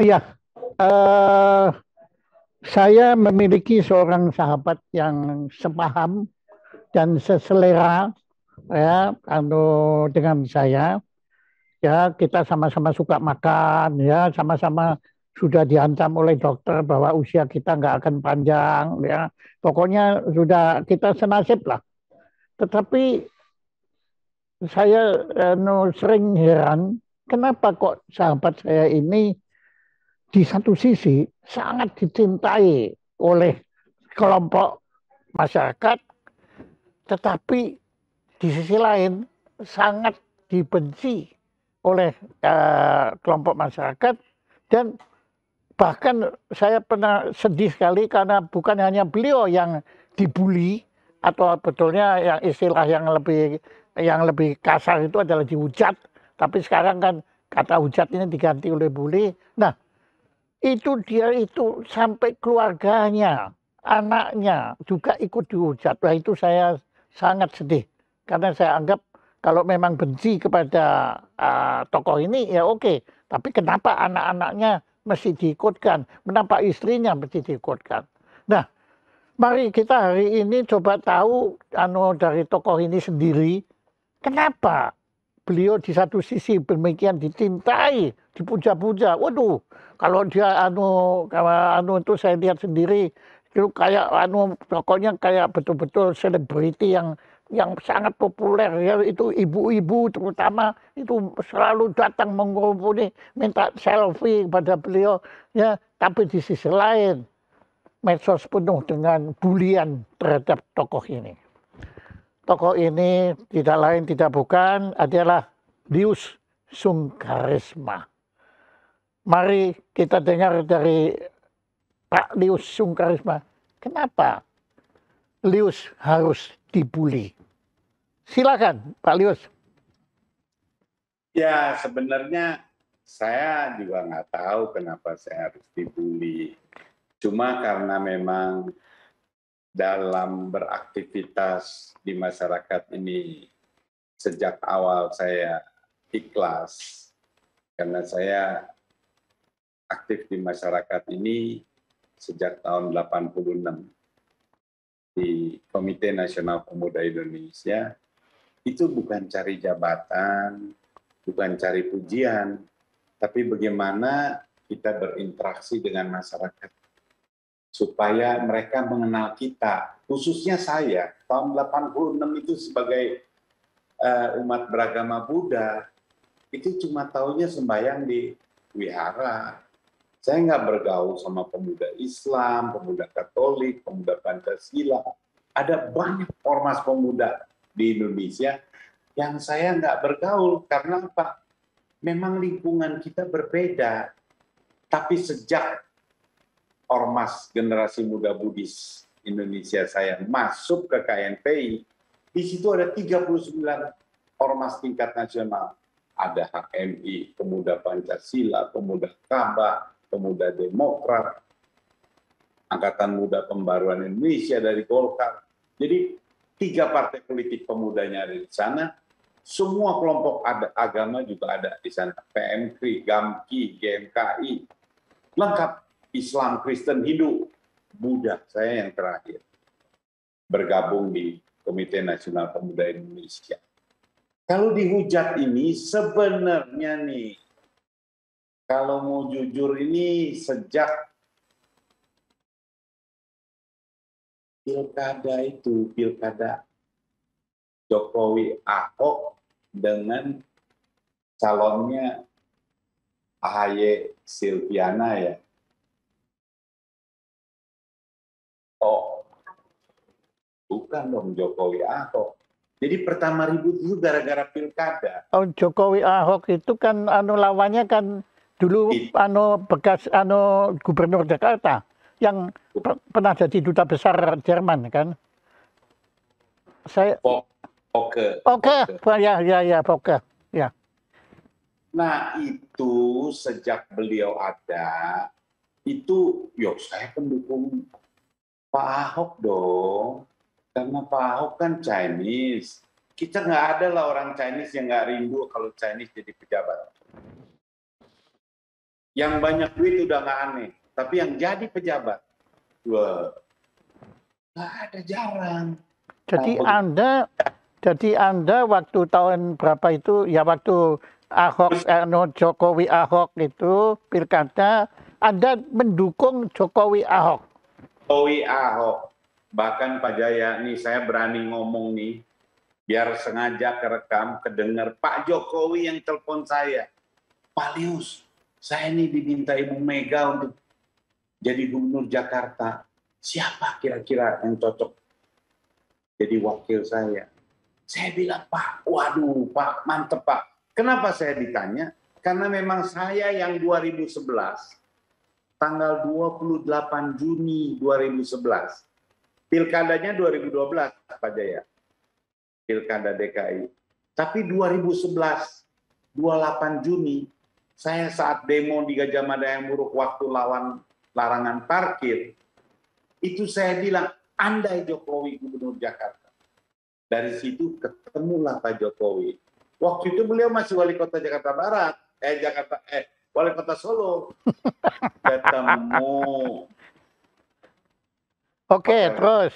Iya, eh, saya memiliki seorang sahabat yang sepaham dan seselera ya, dengan saya. Ya, kita sama-sama suka makan, ya, sama-sama sudah diancam oleh dokter bahwa usia kita nggak akan panjang, ya. Pokoknya sudah kita senasib lah. Tetapi saya sering heran, kenapa kok sahabat saya ini di satu sisi sangat dicintai oleh kelompok masyarakat, tetapi di sisi lain sangat dibenci oleh kelompok masyarakat dan bahkan saya pernah sedih sekali karena bukan hanya beliau yang dibully atau betulnya yang istilah yang lebih kasar itu adalah dihujat, tapi sekarang kan kata hujat ini diganti oleh bully. Nah, itu dia itu sampai keluarganya, anaknya juga ikut dihujat. Wah, itu saya sangat sedih karena saya anggap kalau memang benci kepada tokoh ini ya oke, tapi kenapa anak-anaknya mesti diikutkan? Kenapa istrinya mesti diikutkan? Nah, mari kita hari ini coba tahu dari tokoh ini sendiri, kenapa beliau di satu sisi demikian dicintai, dipuja-puja. Waduh, kalau dia itu saya lihat sendiri itu kayak pokoknya kayak betul-betul selebriti yang sangat populer ya, itu ibu-ibu terutama itu selalu datang mengumpuli minta selfie kepada beliau ya, tapi di sisi lain medsos penuh dengan bulian terhadap tokoh ini. Tokoh ini tidak lain tidak bukan adalah Lius Sungkarisma. Mari kita dengar dari Pak Lius Sungkarisma. Kenapa Lius harus dibully? Silakan Pak Lius. Ya, sebenarnya saya juga nggak tahu kenapa saya harus dibully. Cuma karena memang dalam beraktivitas di masyarakat ini sejak awal saya ikhlas karena saya aktif di masyarakat ini sejak tahun 86 di Komite Nasional Pemuda Indonesia. Itu bukan cari jabatan, bukan cari pujian, tapi bagaimana kita berinteraksi dengan masyarakat supaya mereka mengenal kita. Khususnya saya, tahun 86 itu sebagai umat beragama Buddha, itu cuma taunya sembahyang di wihara. Saya nggak bergaul sama pemuda Islam, pemuda Katolik, pemuda Pancasila. Ada banyak ormas pemuda di Indonesia yang saya nggak bergaul karena apa? Memang lingkungan kita berbeda. Tapi sejak ormas generasi muda Buddhis Indonesia saya masuk ke KNPI, di situ ada 39 ormas tingkat nasional. Ada HMI, Pemuda Pancasila, Pemuda Kabah, Pemuda Demokrat, Angkatan Muda Pembaruan Indonesia dari Golkar. Jadi 3 partai politik pemudanya ada di sana. Semua kelompok agama juga ada di sana. PMKRI, GAMKI, GMKI, lengkap. Islam, Kristen, Hindu, Buddha. Saya yang terakhir bergabung di Komite Nasional Pemuda Indonesia. Kalau dihujat ini sebenarnya nih, kalau mau jujur ini sejak pilkada Jokowi Ahok dengan calonnya AHY Silviana ya. Oh, bukan dong Jokowi Ahok. Jadi pertama ribut itu gara-gara pilkada. Oh, Jokowi Ahok itu kan lawannya kan dulu bekas gubernur Jakarta yang pernah jadi duta besar Jerman kan. Saya Oke. Oke, ya, Oke, ya. Nah itu sejak beliau ada, itu saya pendukung Pak Ahok dong. Karena Pak Ahok kan Chinese. Kita nggak ada lah orang Chinese yang nggak rindu kalau Chinese jadi pejabat. Yang banyak duit udah nggak aneh. Tapi yang jadi pejabat, wah, nggak ada, jarang. Jadi Anda waktu tahun berapa itu, ya waktu Ahok, Jokowi Ahok itu pilkada, Anda mendukung Jokowi Ahok. Jokowi Ahok, bahkan Pak Jaya, nih saya berani ngomong nih, biar sengaja kerekam, kedengar Pak Jokowi yang telepon saya, Pak Lius, saya ini diminta Ibu Mega untuk jadi gubernur Jakarta. Siapa kira-kira yang cocok jadi wakil saya? Saya bilang, Pak, waduh Pak, mantep Pak. Kenapa saya ditanya? Karena memang saya yang 2011, tanggal 28 Juni 2011, pilkadanya 2012, Pak Jaya, pilkada DKI. Tapi 2011, 28 Juni, saya saat demo di Gajah Mada yang buruk waktu lawan larangan parkir, itu saya bilang, andai Jokowi gubernur Jakarta. Dari situ ketemulah Pak Jokowi. Waktu itu beliau masih wali kota Jakarta Barat, wali kota Solo. Ketemu. Oke, terus.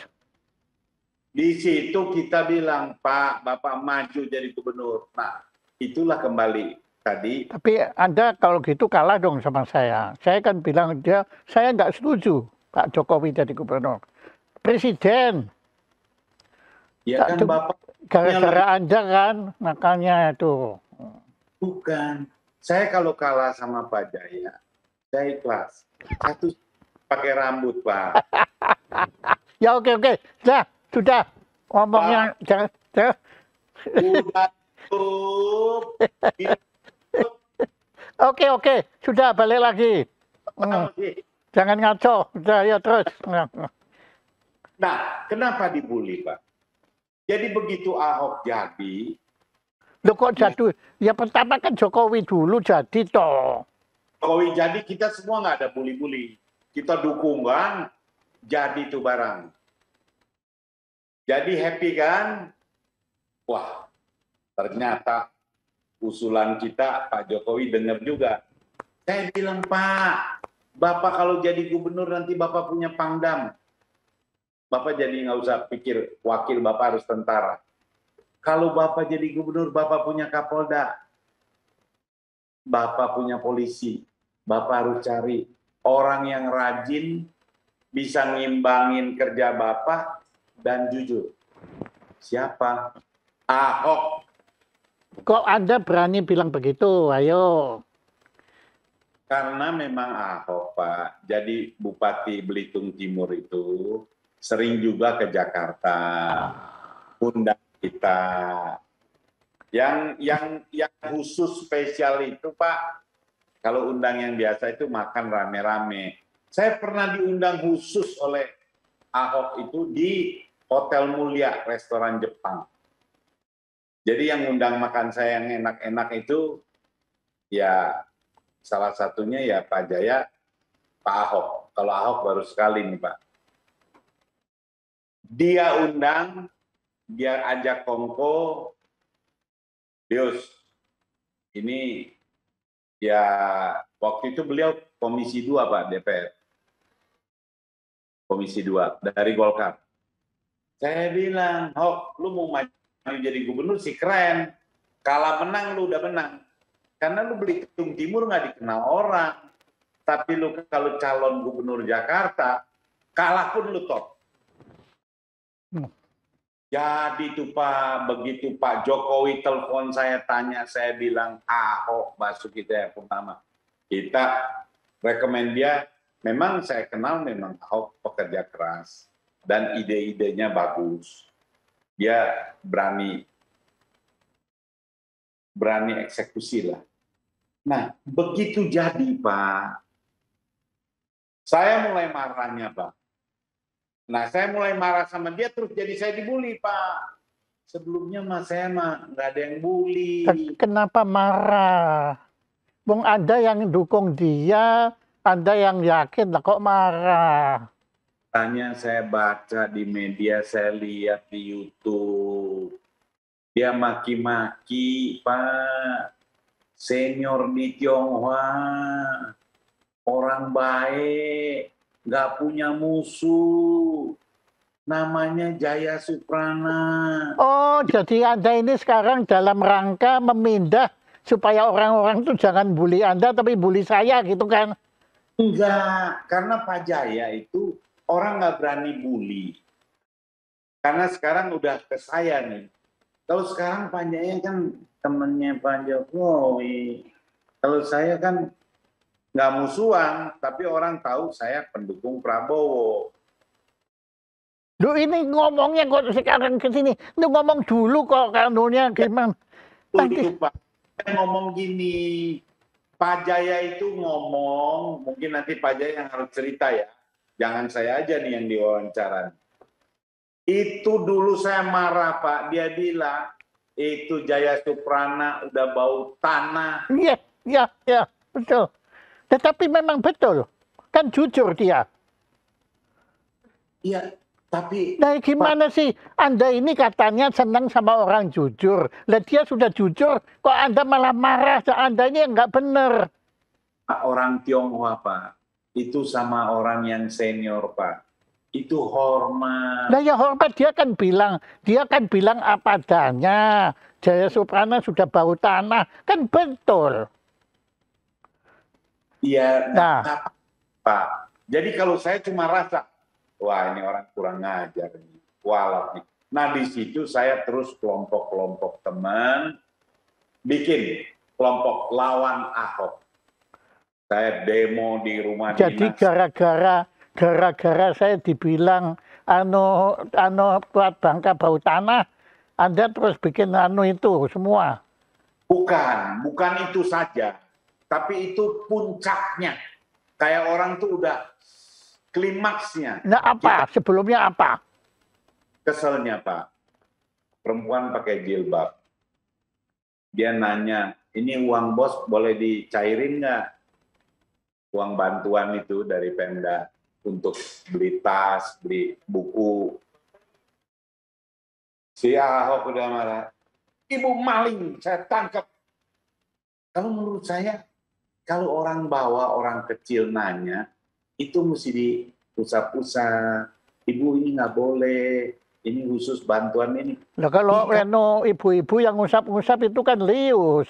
Di situ kita bilang, Pak, Bapak maju jadi gubernur. Nah, itulah kembali tadi. Tapi Anda kalau gitu kalah dong sama saya. Saya kan bilang saya nggak setuju Pak Jokowi jadi gubernur. Presiden. Ya kan Bapak. Gara-gara Anda kan, makanya itu. Bukan. Saya kalau kalah sama Pak Jaya, saya ikhlas. Satu pakai rambut, Pak. Ya oke. Sudah. Ngomongnya jangan. Udah tutup. Oke. Sudah balik lagi. Jangan ngaco. Udah ya terus. Nah, kenapa dibully, Pak? Jadi begitu Ahok jadi. Loh kok jadi? Ya pertama kan Jokowi dulu jadi toh. Jokowi jadi kita semua nggak ada bully-bully. Kita dukung kan, jadi itu barang. Jadi happy kan? Wah, ternyata usulan kita Pak Jokowi dengar juga. Saya bilang, Pak, Bapak kalau jadi gubernur nanti Bapak punya Pangdam. Bapak jadi nggak usah pikir wakil Bapak harus tentara. Kalau Bapak jadi gubernur, Bapak punya Kapolda. Bapak punya polisi. Bapak harus cari orang yang rajin, bisa ngimbangin kerja Bapak, dan jujur. Siapa? Ahok. Kok Anda berani bilang begitu? Ayo. Karena memang Ahok, Pak. Jadi Bupati Belitung Timur itu sering juga ke Jakarta, undang kita. Yang khusus spesial itu Pak, kalau undang yang biasa itu makan rame-rame. Saya pernah diundang khusus oleh Ahok itu di Hotel Mulia, restoran Jepang. Jadi yang undang makan saya yang enak-enak itu, ya salah satunya ya Pak Jaya, Pak Ahok. Kalau Ahok baru sekali nih Pak. Dia undang, dia ajak kongko, Deus, ini ya waktu itu beliau Komisi 2 Pak DPR. Komisi 2 dari Golkar. Saya bilang, Hok, lu mau maju jadi gubernur sih keren. Kalah menang lu udah menang. Karena lu Belitung Timur nggak dikenal orang. Tapi lu kalau calon gubernur Jakarta, kalah pun lu top. Jadi tuh Pak, begitu Pak Jokowi telepon saya tanya, saya bilang Ahok Basuki Cahayapurnama. Kita rekomend dia, memang saya kenal memang Ahok pekerja keras dan ide-idenya bagus. Dia berani eksekusi lah. Nah, begitu jadi Pak, saya mulai marahnya Pak. Nah, saya mulai marah sama dia, terus jadi saya dibully, Pak. Sebelumnya Mas saya mah nggak ada yang bully. Kenapa marah? Bung Anda yang dukung dia, Anda yang yakin, lah kok marah? Tanya saya baca di media, saya lihat di YouTube. Dia maki-maki, Pak. Senior di Tionghoa. orang baik, nggak punya musuh. Namanya Jaya Suprana. Oh, jadi Anda ini sekarang dalam rangka memindah supaya orang-orang itu jangan bully Anda, tapi bully saya gitu kan? Enggak, karena Pak Jaya itu orang nggak berani bully. Karena sekarang udah ke saya nih. Kalau sekarang Pak Jaya kan temennya Pak Jokowi. Kalau saya kan nggak musuhan, tapi orang tahu saya pendukung Prabowo. Lu ini ngomongnya kok sekarang ke sini. Lu ngomong dulu kok kanunya gimana? Nanti Dulu Pak Jaya ngomong gini, Pak Jaya itu ngomong, mungkin nanti Pak Jaya yang harus cerita ya. Jangan saya aja nih yang diwawancara. Itu dulu saya marah Pak, dia bilang itu Jaya Suprana udah bau tanah. iya, iya, iya, betul. Tetapi memang betul. Kan jujur dia. Iya, tapi Nah, gimana sih? Anda ini katanya senang sama orang jujur. Lah dia sudah jujur, kok Anda malah marah? Anda ini nggak benar. Pak, orang Tionghoa Pak, itu sama orang yang senior Pak, itu hormat. Nah ya hormat dia kan bilang apa adanya. Jaya Suprana sudah bau tanah, kan betul. Iya, Nah, Pak. Jadi kalau saya cuma rasa, wah ini orang kurang ngajar nih, walak nih. Nah di situ saya terus kelompok-kelompok teman bikin kelompok lawan Ahok. Saya demo di rumah jadi dinas. gara-gara saya dibilang buat Bangka bau tanah, Anda terus bikin itu semua. Bukan itu saja, tapi itu puncaknya. Kayak orang tuh udah klimaksnya. Nah apa? Sebelumnya apa? Keselnya Pak, perempuan pakai jilbab. Dia nanya, ini uang bos boleh dicairin nggak? Uang bantuan itu dari Pemda untuk beli tas, beli buku. Si Ahok udah marah, ibu maling, saya tangkap. Kalau menurut saya, kalau orang bawa orang kecil nanya, itu mesti diusap-usap. Ibu ini nggak boleh, ini khusus bantuan ini. Nah kalau ibu-ibu yang ngusap-ngusap itu kan lius.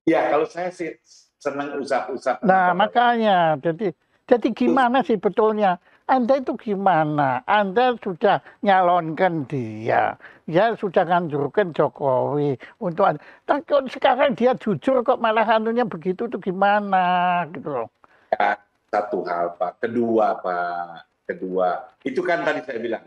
Ya kalau saya sih senang usap-usap. Nah makanya, jadi gimana sih betulnya? Anda itu gimana? Anda sudah nyalonkan dia, ya sudah nganjurkan Jokowi untuk Anda. Tapi sekarang dia jujur kok malah anunya begitu tuh gimana gitu loh. Ya, satu hal Pak, kedua, itu kan tadi saya bilang,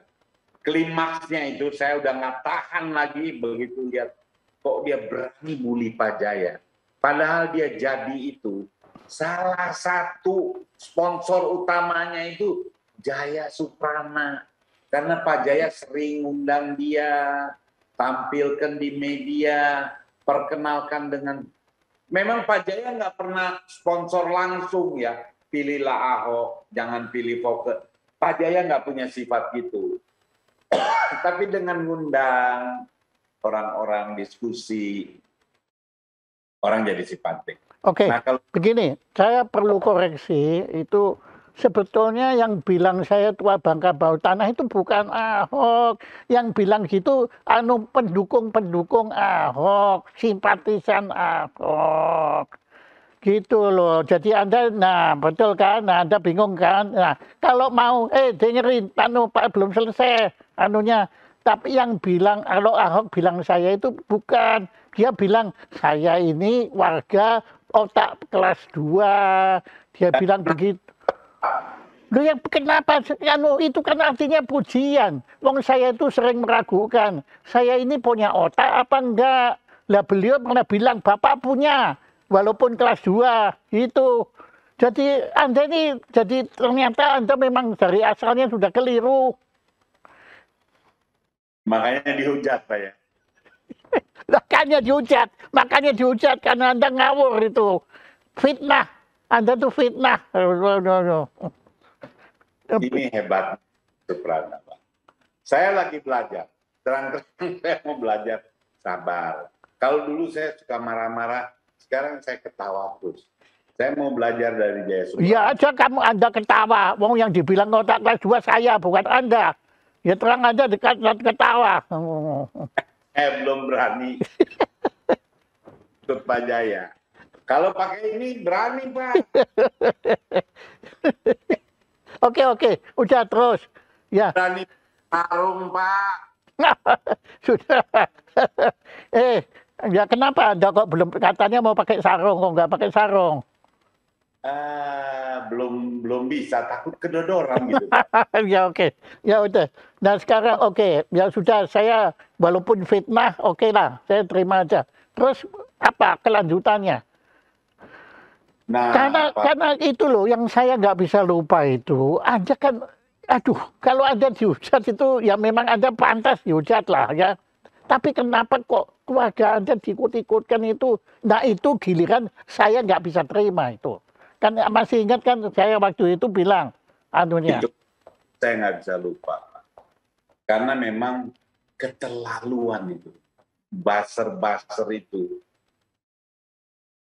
klimaksnya itu saya udah nggak tahan lagi begitu lihat kok dia berani bully Pak Jaya. Padahal dia jadi itu salah satu sponsor utamanya itu Jaya Suprana. Karena Pak Jaya sering undang dia, tampilkan di media, perkenalkan dengan... Memang Pak Jaya nggak pernah sponsor langsung ya, pilihlah Ahok, jangan pilih Foke. Pak Jaya nggak punya sifat gitu. Tapi dengan ngundang orang-orang diskusi, orang jadi simpatik. Oke, Nah, kalau begini, saya perlu koreksi itu sebetulnya yang bilang saya tua Bangka bau tanah itu bukan Ahok, yang bilang gitu pendukung-pendukung Ahok, simpatisan Ahok. Gitu loh. Jadi Anda, nah betul kan? Nah, Anda bingung kan? Nah, kalau mau, dengerin, Pak belum selesai, anunya. Tapi yang bilang, kalau Ahok bilang saya itu bukan. Dia bilang, saya ini warga otak kelas 2. Dia bilang begitu. Loh ya kenapa? Itu kan artinya pujian. Wong saya itu sering meragukan. Saya ini punya otak apa enggak? Lah beliau pernah bilang, Bapak punya. Walaupun kelas 2 itu. Jadi Anda ini, jadi ternyata Anda memang dari asalnya sudah keliru. makanya dihujat Pak ya. Makanya dihujat karena Anda ngawur itu. Fitnah. Anda tuh fitnah. Ini hebat Suprana Pak. Saya lagi belajar. Terang-terang saya mau belajar sabar. Kalau dulu saya suka marah-marah, sekarang saya ketawa terus. Saya mau belajar dari Jaya Suprapto. Ya aja kamu Anda ketawa. Wong yang dibilang otak kelas 2 saya, bukan Anda. Ya terang aja dekat ketawa. Belum berani ikut Pak Jaya. Kalau pakai ini berani, Pak. Oke, udah terus. Ya. Berani sarung, Pak. Sudah. Ya kenapa Anda kok belum, katanya mau pakai sarung, kok nggak pakai sarung? Belum bisa, takut kedodoran gitu, Pak. Ya oke, ya udah. Nah sekarang oke, ya sudah, saya walaupun fitnah oke lah, saya terima aja. Terus apa kelanjutannya? Nah, karena itu loh yang saya nggak bisa lupa itu, Anda kan, aduh, kalau Anda dihujat itu ya memang Anda pantas dihujat lah ya. Tapi kenapa kok keluarga Anda diikut-ikutkan itu? Nah itu giliran saya nggak bisa terima itu. Kan masih ingat kan saya waktu itu bilang, anunya. Itu saya nggak bisa lupa. Karena memang keterlaluan itu. Baser-baser itu.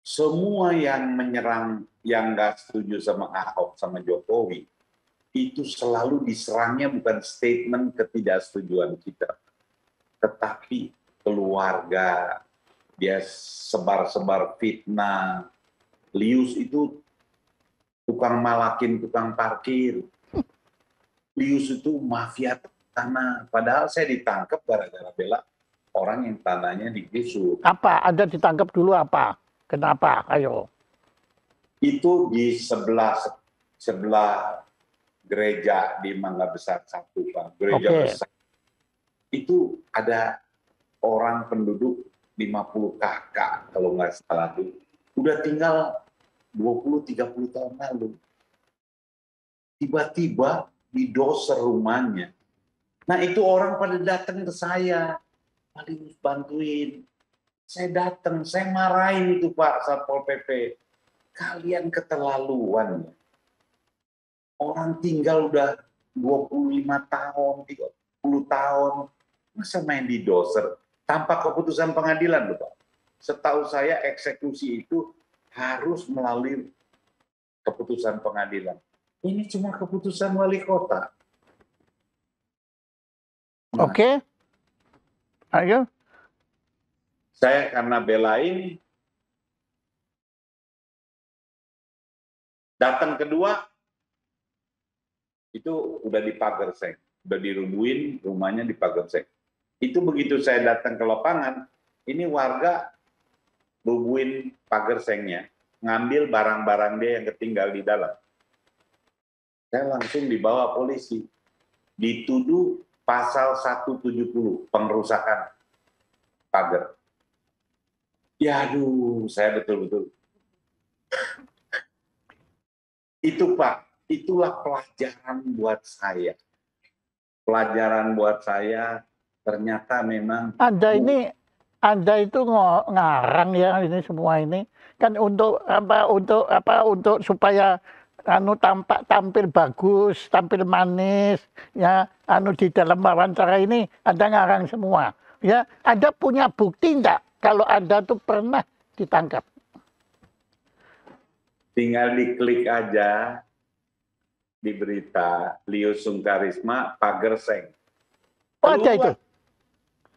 Semua yang menyerang, yang nggak setuju sama Ahok, sama Jokowi, itu selalu diserangnya bukan statement ketidaksetujuan kita. Tetapi keluarga, dia sebar-sebar fitnah. Lius itu tukang malakin tukang parkir. Lius itu mafia tanah. Padahal saya ditangkap gara-gara bela orang yang tanahnya digusur. Apa? Anda ditangkap dulu apa? Kenapa? Ayo. Itu di sebelah gereja di Mangga Besar 1, Pak. Gereja besar. Itu ada orang penduduk 50 kakak kalau nggak salah itu. Udah tinggal 20-30 tahun lalu. Tiba-tiba didoser rumahnya. Nah itu orang pada datang ke saya. Paling bantuin. Saya datang, saya marahin itu Pak Satpol PP. Kalian keterlaluan. Orang tinggal udah 25 tahun, 30 tahun. Masa main di doser? Tanpa keputusan pengadilan loh Pak. Setahu saya eksekusi itu harus melalui keputusan pengadilan. Ini cuma keputusan wali kota. Nah, oke. Ayo. Saya karena belain, datang kedua, itu udah dipagar seng. Udah dirubuhin, rumahnya dipagar seng. Itu begitu saya datang ke lapangan, ini warga rubuhin pagar sengnya, ngambil barang-barang dia yang ketinggal di dalam. Saya langsung dibawa polisi. Dituduh pasal 170, pengerusakan pagar. Ya aduh, saya betul-betul. Itu Pak, itulah pelajaran buat saya. Pelajaran buat saya, ternyata memang... Anda itu ngarang ya ini semua ini. Kan untuk supaya tampil bagus, tampil manis, ya, di dalam wawancara ini Anda ngarang semua. Ya, Anda punya bukti enggak kalau Anda tuh pernah ditangkap? Tinggal diklik aja di berita Lius Sungkarisma pagar seng. Oh, ada itu?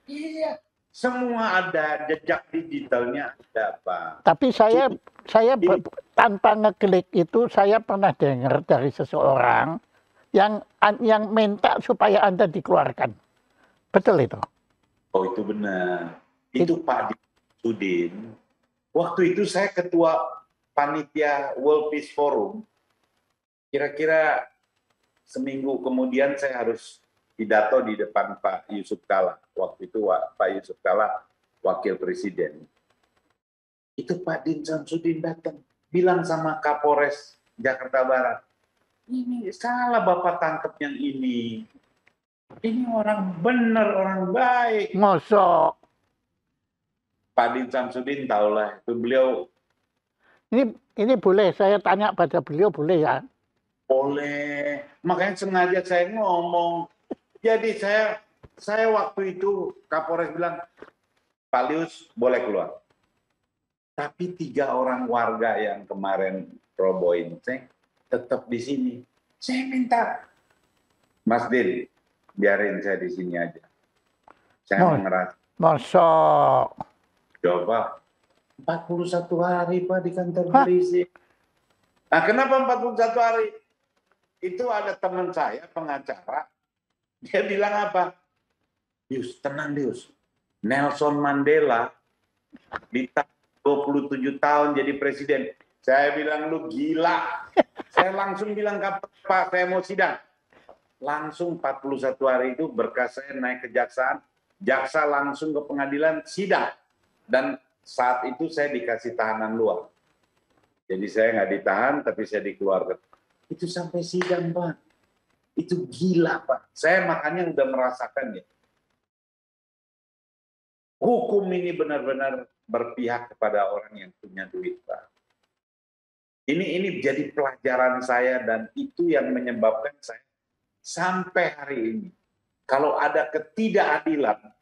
Iya, semua ada, jejak digitalnya ada Pak. Tapi saya tanpa ngeklik itu saya pernah dengar dari seseorang yang minta supaya Anda dikeluarkan. Betul itu? Oh itu benar. Itu Pak Sudin. Waktu itu saya ketua panitia World Peace Forum. Kira-kira seminggu kemudian saya harus pidato di depan Pak Yusuf Kalla. Waktu itu Pak Yusuf Kalla wakil presiden. Itu Pak Din Samsudin datang. Bilang sama Kapolres Jakarta Barat. Ini salah Bapak tangkap yang ini. Ini orang benar, orang baik. Ngosok. Pak Din Samsudin tahulah itu beliau. Ini boleh saya tanya pada beliau, boleh ya? Boleh. Makanya sengaja saya ngomong. Jadi saya waktu itu Kapolres bilang, Pak Lius boleh keluar. Tapi 3 orang warga yang kemarin robohin saya tetap di sini. Saya minta, Mas Din, biarin saya di sini aja. Saya ngerasa, Masa? coba 41 hari Pak di kantor polisi. Nah, kenapa 41 hari? Itu ada teman saya, pengacara, dia bilang apa? Dius, tenang Dius. Nelson Mandela ditahan 27 tahun jadi presiden. Saya bilang, lu gila. Saya langsung bilang, Pak, saya mau sidang. Langsung 41 hari itu berkas saya naik ke jaksaan. Jaksa langsung ke pengadilan, sidang. Dan saat itu saya dikasih tahanan luar. Jadi saya nggak ditahan, tapi saya dikeluarkan. Itu sampai sidang, Pak. Itu gila, Pak. Saya makanya udah merasakan ya. Hukum ini benar-benar berpihak kepada orang yang punya duit, Pak. Ini jadi pelajaran saya dan itu yang menyebabkan saya sampai hari ini. Kalau ada ketidakadilan,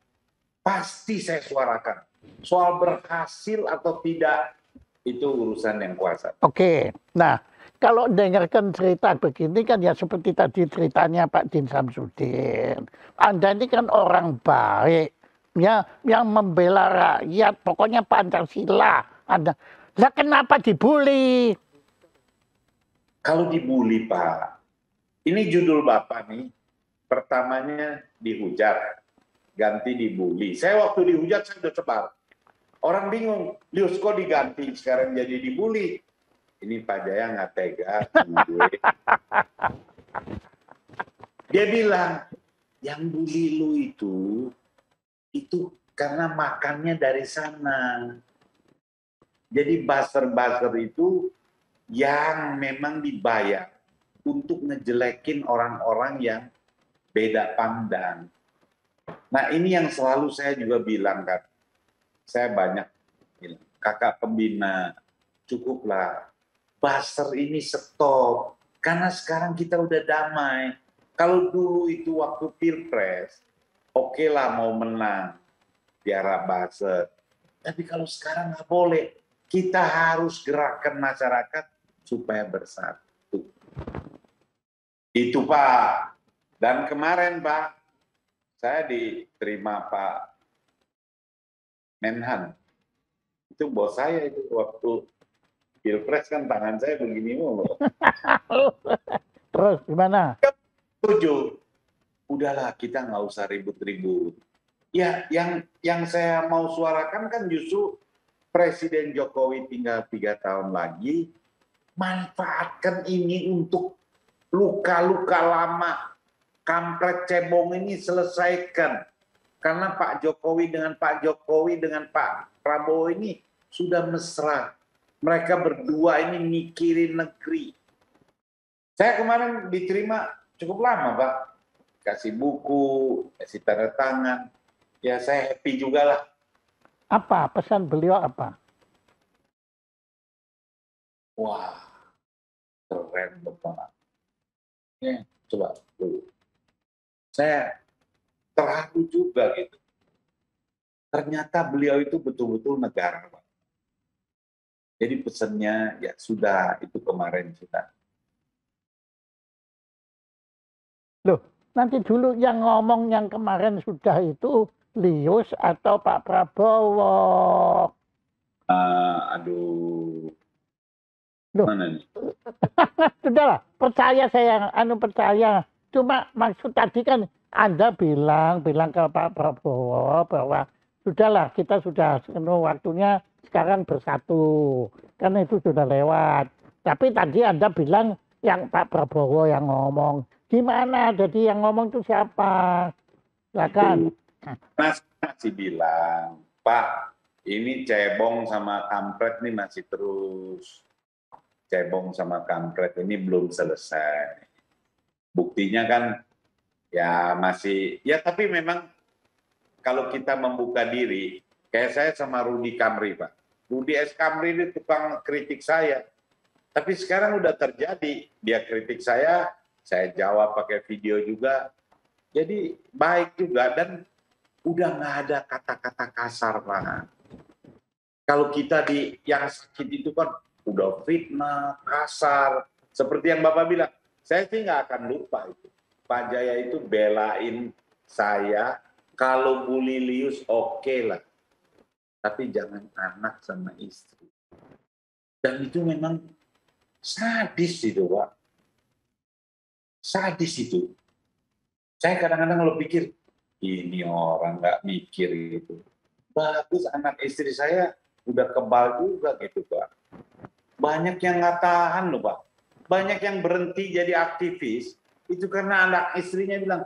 pasti saya suarakan. Soal berhasil atau tidak, itu urusan yang kuasa. Oke, nah kalau dengarkan cerita begini kan ya seperti tadi ceritanya Pak Din Samsudin. Anda ini kan orang baik, ya, yang membela rakyat, pokoknya Pancasila. Anda, lah kenapa dibully? Kalau dibully, Pak, ini judul Bapak nih, pertamanya dihujat, ganti dibully. Saya waktu dihujat saya udah sebar. Orang bingung, Lius kok diganti sekarang jadi dibully. Ini Pak Jaya nggak tega sama gue. Dia bilang, yang bully lu itu karena makannya dari sana. Jadi buzzer-buzzer itu yang memang dibayar untuk ngejelekin orang-orang yang beda pandang. Nah ini yang selalu saya juga bilang kan, saya banyak bilang, kakak pembina, cukuplah, buzzer ini stop, karena sekarang kita udah damai. Kalau dulu itu waktu pilpres, oke lah mau menang, biara buzzer. Tapi kalau sekarang nggak boleh, kita harus gerakan masyarakat supaya bersatu. Itu Pak. Dan kemarin Pak, saya diterima Pak Menhan. Itu bos saya itu waktu pilpres kan tangan saya begini mulu. Terus gimana? Setuju. Udahlah kita nggak usah ribut-ribut. Ya yang saya mau suarakan kan justru Presiden Jokowi tinggal 3 tahun lagi, manfaatkan ini untuk luka-luka lama, kampret cebong ini selesaikan. Karena Pak Jokowi dengan Pak Prabowo ini sudah mesra. Mereka berdua ini mikirin negeri. Saya kemarin diterima cukup lama, Pak. Kasih buku, kasih tanda tangan. Ya saya happy juga lah. Apa pesan beliau apa? Wah, keren Bapak. Ya, coba dulu. Saya terharu juga gitu. Ternyata beliau itu betul-betul negarawan. Jadi pesannya ya sudah, itu kemarin sudah. Loh, nanti dulu yang ngomong yang kemarin sudah itu Lius atau Pak Prabowo? Aduh, Loh, mana nih? sudahlah, percaya saya, percaya. Cuma maksud tadi kan Anda bilang ke Pak Prabowo bahwa sudahlah kita sudah waktunya sekarang bersatu. Karena itu sudah lewat. Tapi tadi Anda bilang yang Pak Prabowo yang ngomong. Gimana? Jadi yang ngomong itu siapa? Silakan. Mas masih bilang, Pak, ini cebong sama kampret nih masih terus. Cebong sama kampret ini belum selesai. Buktinya kan ya masih, ya tapi memang kalau kita membuka diri, kayak saya sama Rudy Kamri, Pak. Rudy S. Kamri ini tukang kritik saya. Tapi sekarang udah terjadi, dia kritik saya jawab pakai video juga. Jadi baik juga dan udah nggak ada kata-kata kasar, Pak. Kalau kita yang sakit itu kan udah fitnah, kasar, seperti yang Bapak bilang, saya sih nggak akan lupa itu. Pak Jaya itu belain saya, kalau Bu Lilius oke lah, tapi jangan anak sama istri. Dan itu memang sadis itu, Pak. Sadis itu. Saya kadang-kadang kalau pikir, ini orang nggak mikir itu. Bagus anak istri saya udah kebal juga gitu, Pak. Banyak yang nggak tahan loh, Pak. Banyak yang berhenti jadi aktivis, itu karena anak istrinya bilang,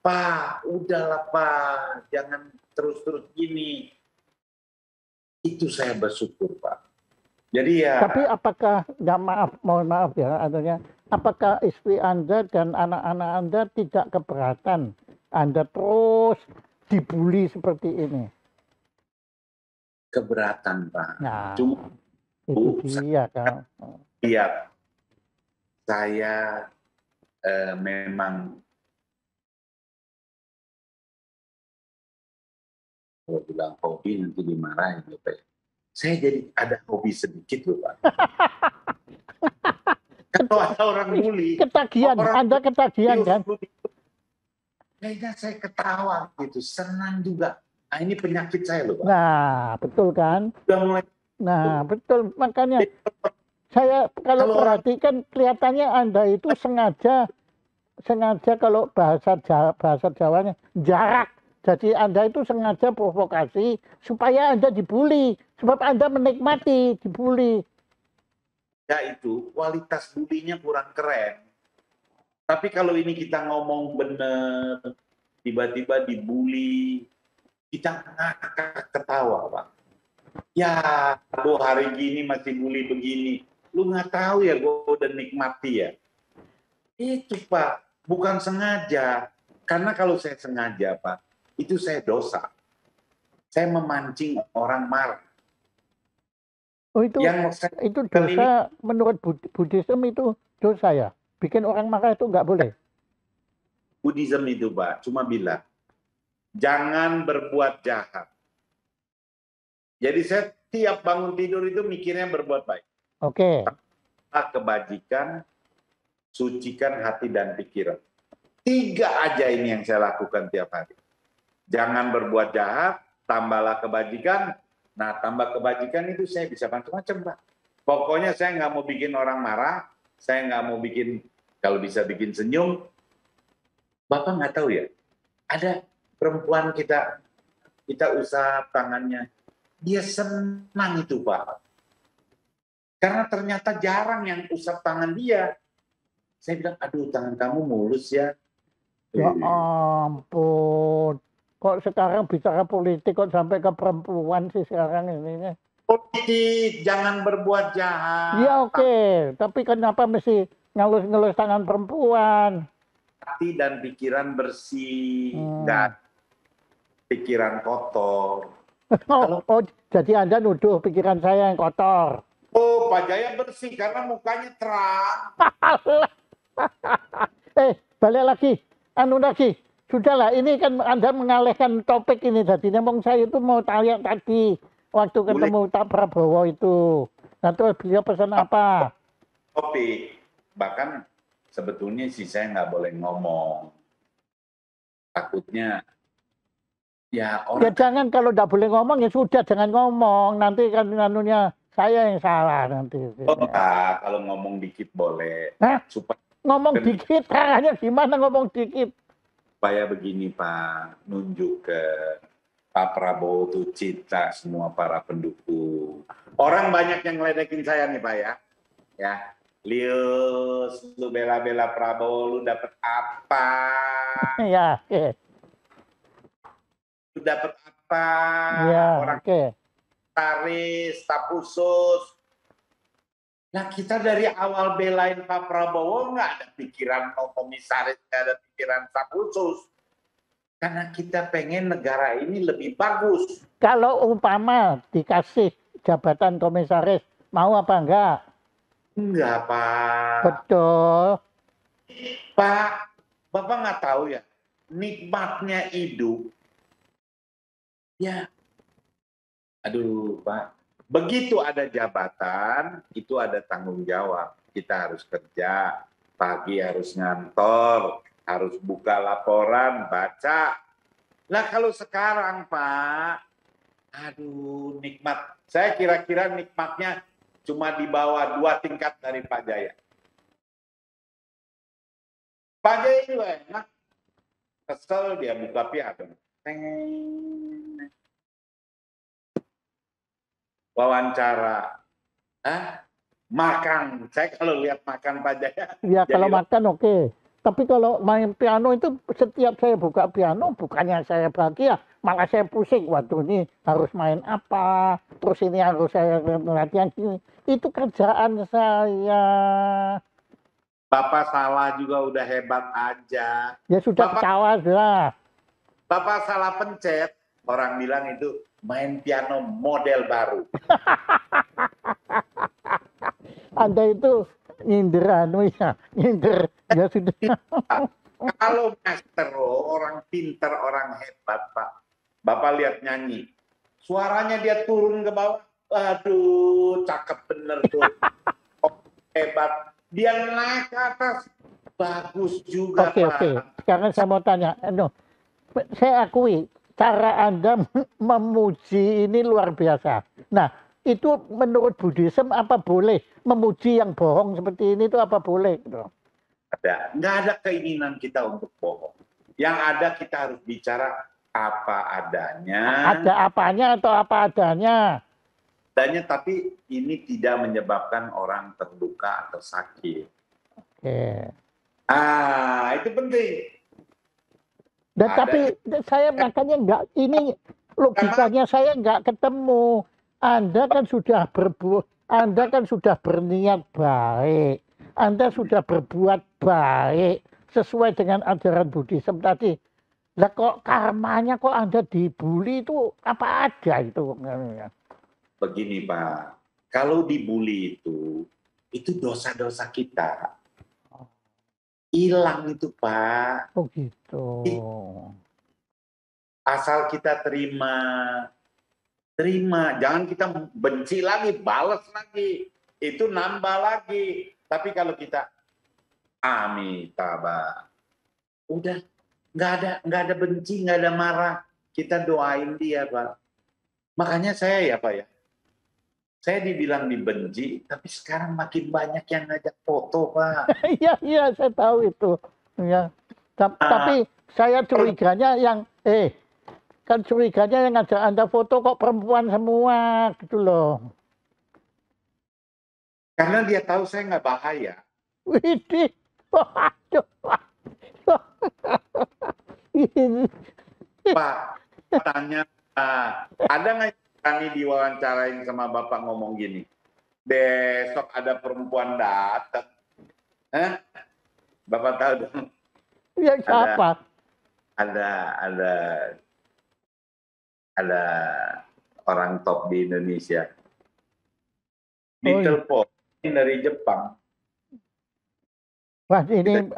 Pak, udahlah Pak, jangan terus-terus gini. Itu saya bersyukur, Pak. Jadi ya... Tapi apakah, nggak maaf, mohon maaf ya, adanya, apakah istri Anda dan anak-anak Anda tidak keberatan Anda terus dibully seperti ini? Keberatan, Pak. Nah, Cuma itu dia kan. lihat, saya memang kalau bilang hobi nanti dimarahin ya Pak. Saya jadi ada hobi sedikit loh Pak. Kalau ada orang bully, Ketagihan, Anda ketagihan kan? Kayaknya saya ketawa gitu, senang juga. Nah ini penyakit saya loh Pak. Nah, betul kan? Udah mulai. Nah, betul. Makanya saya kalau perhatikan kelihatannya Anda itu sengaja kalau bahasa Jawanya jarak. Jadi Anda itu sengaja provokasi supaya Anda dibully, sebab Anda menikmati dibully. Ya itu kualitas bulinya kurang keren. Tapi kalau ini kita ngomong bener, tiba-tiba dibully, kita ngakak ketawa Pak. Ya, lu hari gini masih bully begini. Lu nggak tahu ya gue udah nikmati ya. Itu Pak, bukan sengaja. Karena kalau saya sengaja Pak, itu saya dosa. Saya memancing orang marah. Oh itu dosa menurut Buddhism itu dosa ya? Bikin orang marah itu nggak boleh? Buddhism itu Pak, cuma bilang, jangan berbuat jahat. Jadi saya tiap bangun tidur itu mikirnya berbuat baik. Oke. Kebajikan, sucikan hati dan pikiran. 3 aja ini yang saya lakukan tiap hari. Jangan berbuat jahat, tambahlah kebajikan. Nah, tambah kebajikan itu saya bisa macam-macam, Pak. Pokoknya saya nggak mau bikin orang marah, saya nggak mau bikin, kalau bisa bikin senyum. Bapak nggak tahu ya, ada perempuan kita usap tangannya, dia senang itu, Pak. Karena ternyata jarang yang usap tangan dia. Saya bilang, aduh tangan kamu mulus ya. Ya ampun. Kok sekarang bicara politik kok sampai ke perempuan sih sekarang ini? Politik, jangan berbuat jahat. Iya oke, tapi kenapa mesti ngelus-ngelus tangan perempuan? Hati dan pikiran bersih, dan pikiran kotor. Oh, jadi Anda nuduh pikiran saya yang kotor. Oh, Pak Jaya bersih karena mukanya terang. Balik lagi. Anu lagi. Sudahlah, ini kan Anda mengalihkan topik ini. Jadi memang saya itu mau tanya tadi. Waktu ketemu Pak Prabowo itu. Nah, terus beliau pesan apa? Topik. Bahkan sebetulnya sih saya nggak boleh ngomong. Takutnya ya orang... Ya jangan, kalau nggak boleh ngomong ya sudah jangan ngomong. Nanti kan anunya saya yang salah nanti. Oh, kalau ngomong dikit boleh. Hah? Ngomong dikit, caranya gimana ngomong dikit? Supaya begini Pak, nunjuk ke Pak Prabowo tuh cinta semua para pendukung. Orang banyak yang ngeledekin saya nih Pak ya. Ya, Lius, lu bela-bela Prabowo, lu dapet apa? Ya, Lu dapet apa? Ya, orang taris, staf khusus. Nah kita dari awal belain Pak Prabowo nggak ada pikiran komisaris, nggak ada pikiran staf khusus. Karena kita pengen negara ini lebih bagus. Kalau umpama dikasih jabatan komisaris, mau apa enggak? Enggak Pak. Betul. Pak, Bapak nggak tahu ya, nikmatnya hidup. Ya, Aduh, Pak. Begitu ada jabatan, itu ada tanggung jawab. Kita harus kerja, pagi harus ngantor, harus buka laporan, baca. Nah, kalau sekarang, Pak, aduh, nikmat. Saya kira-kira nikmatnya cuma di bawah 2 tingkat dari Pak Jaya. Pak Jaya juga enak. Kesel dia buka piagam. Wawancara. Makan. Saya kalau lihat makan Pak Jaya. Ya kalau Jadi makan oke. Tapi kalau main piano itu setiap saya buka piano bukannya saya bahagia, malah saya pusing. Waduh ini harus main apa, terus ini harus saya latihan gini. Itu kerjaan saya. Bapak salah juga udah hebat aja. Ya sudah ketawa sudah. Bapak salah pencet, orang bilang itu main piano model baru. Anda itu nyindir anu ya, nyindir ya sudah. Kalau maestro, orang pinter, orang hebat, Pak. Bapak lihat nyanyi, suaranya dia turun ke bawah, aduh, cakep bener tuh, hebat. Dia naik ke atas, bagus juga, Oke, Pak. oke. Sekarang saya mau tanya, saya akui cara Anda memuji ini luar biasa. Nah, itu menurut Buddhism apa boleh memuji yang bohong seperti ini itu apa boleh? Nggak ada keinginan kita untuk bohong. Yang ada kita harus bicara apa adanya. Ada apanya atau apa adanya? Adanya, tapi ini tidak menyebabkan orang terluka atau sakit. Oke. Itu penting. Dan tapi saya makanya nggak, ini logikanya saya nggak ketemu. Anda kan sudah Anda kan sudah berniat baik. Anda sudah berbuat baik sesuai dengan ajaran Buddhism tadi. Lah kok karmanya kok Anda dibully itu apa ada itu? Begini Pak, kalau dibully itu dosa-dosa kita. Hilang itu Pak. Oh gitu. Asal kita terima. Jangan kita benci lagi, balas lagi. Itu nambah lagi. Tapi kalau kita amitabha, udah nggak ada benci, nggak ada marah. Kita doain dia, Pak. Makanya saya ya, Pak ya. Saya dibilang dibenci, tapi sekarang makin banyak yang ngajak foto, Pak. Iya, iya, saya tahu itu. Ya. Tapi saya curiganya yang kan curiganya yang ngajak Anda foto kok perempuan semua gitu loh. Karena dia tahu saya nggak bahaya. Widih. Waduh. Pak, tanya, ada nggak berani diwawancarain sama Bapak ngomong gini? Besok ada perempuan datang. Bapak tahu dong? Ya siapa? Ada orang top di Indonesia. Ditelepon dari Jepang. Wah ini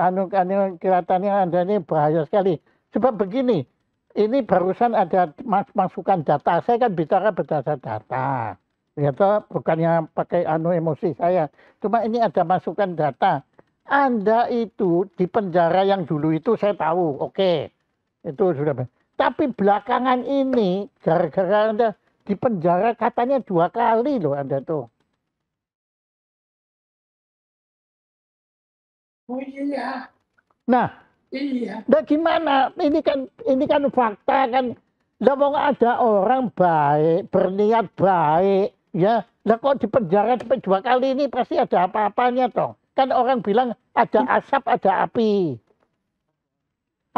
kelihatannya Anda ini bahaya sekali. Sebab begini, ini barusan ada masukan data. Saya kan bicara berdasar data. Ternyata bukannya pakai emosi saya. Cuma ini ada masukan data. Anda itu di penjara yang dulu itu saya tahu, oke. Itu sudah. Tapi belakangan ini gara-gara Anda di penjara katanya 2 kali loh Anda tuh. Oh iya. Nah, iya. Nah gimana? Ini kan fakta kan. Lah ada orang baik, berniat baik, ya. Lah kok di penjara sampai 2 kali ini pasti ada apa-apanya toh. Kan orang bilang ada asap, ada api.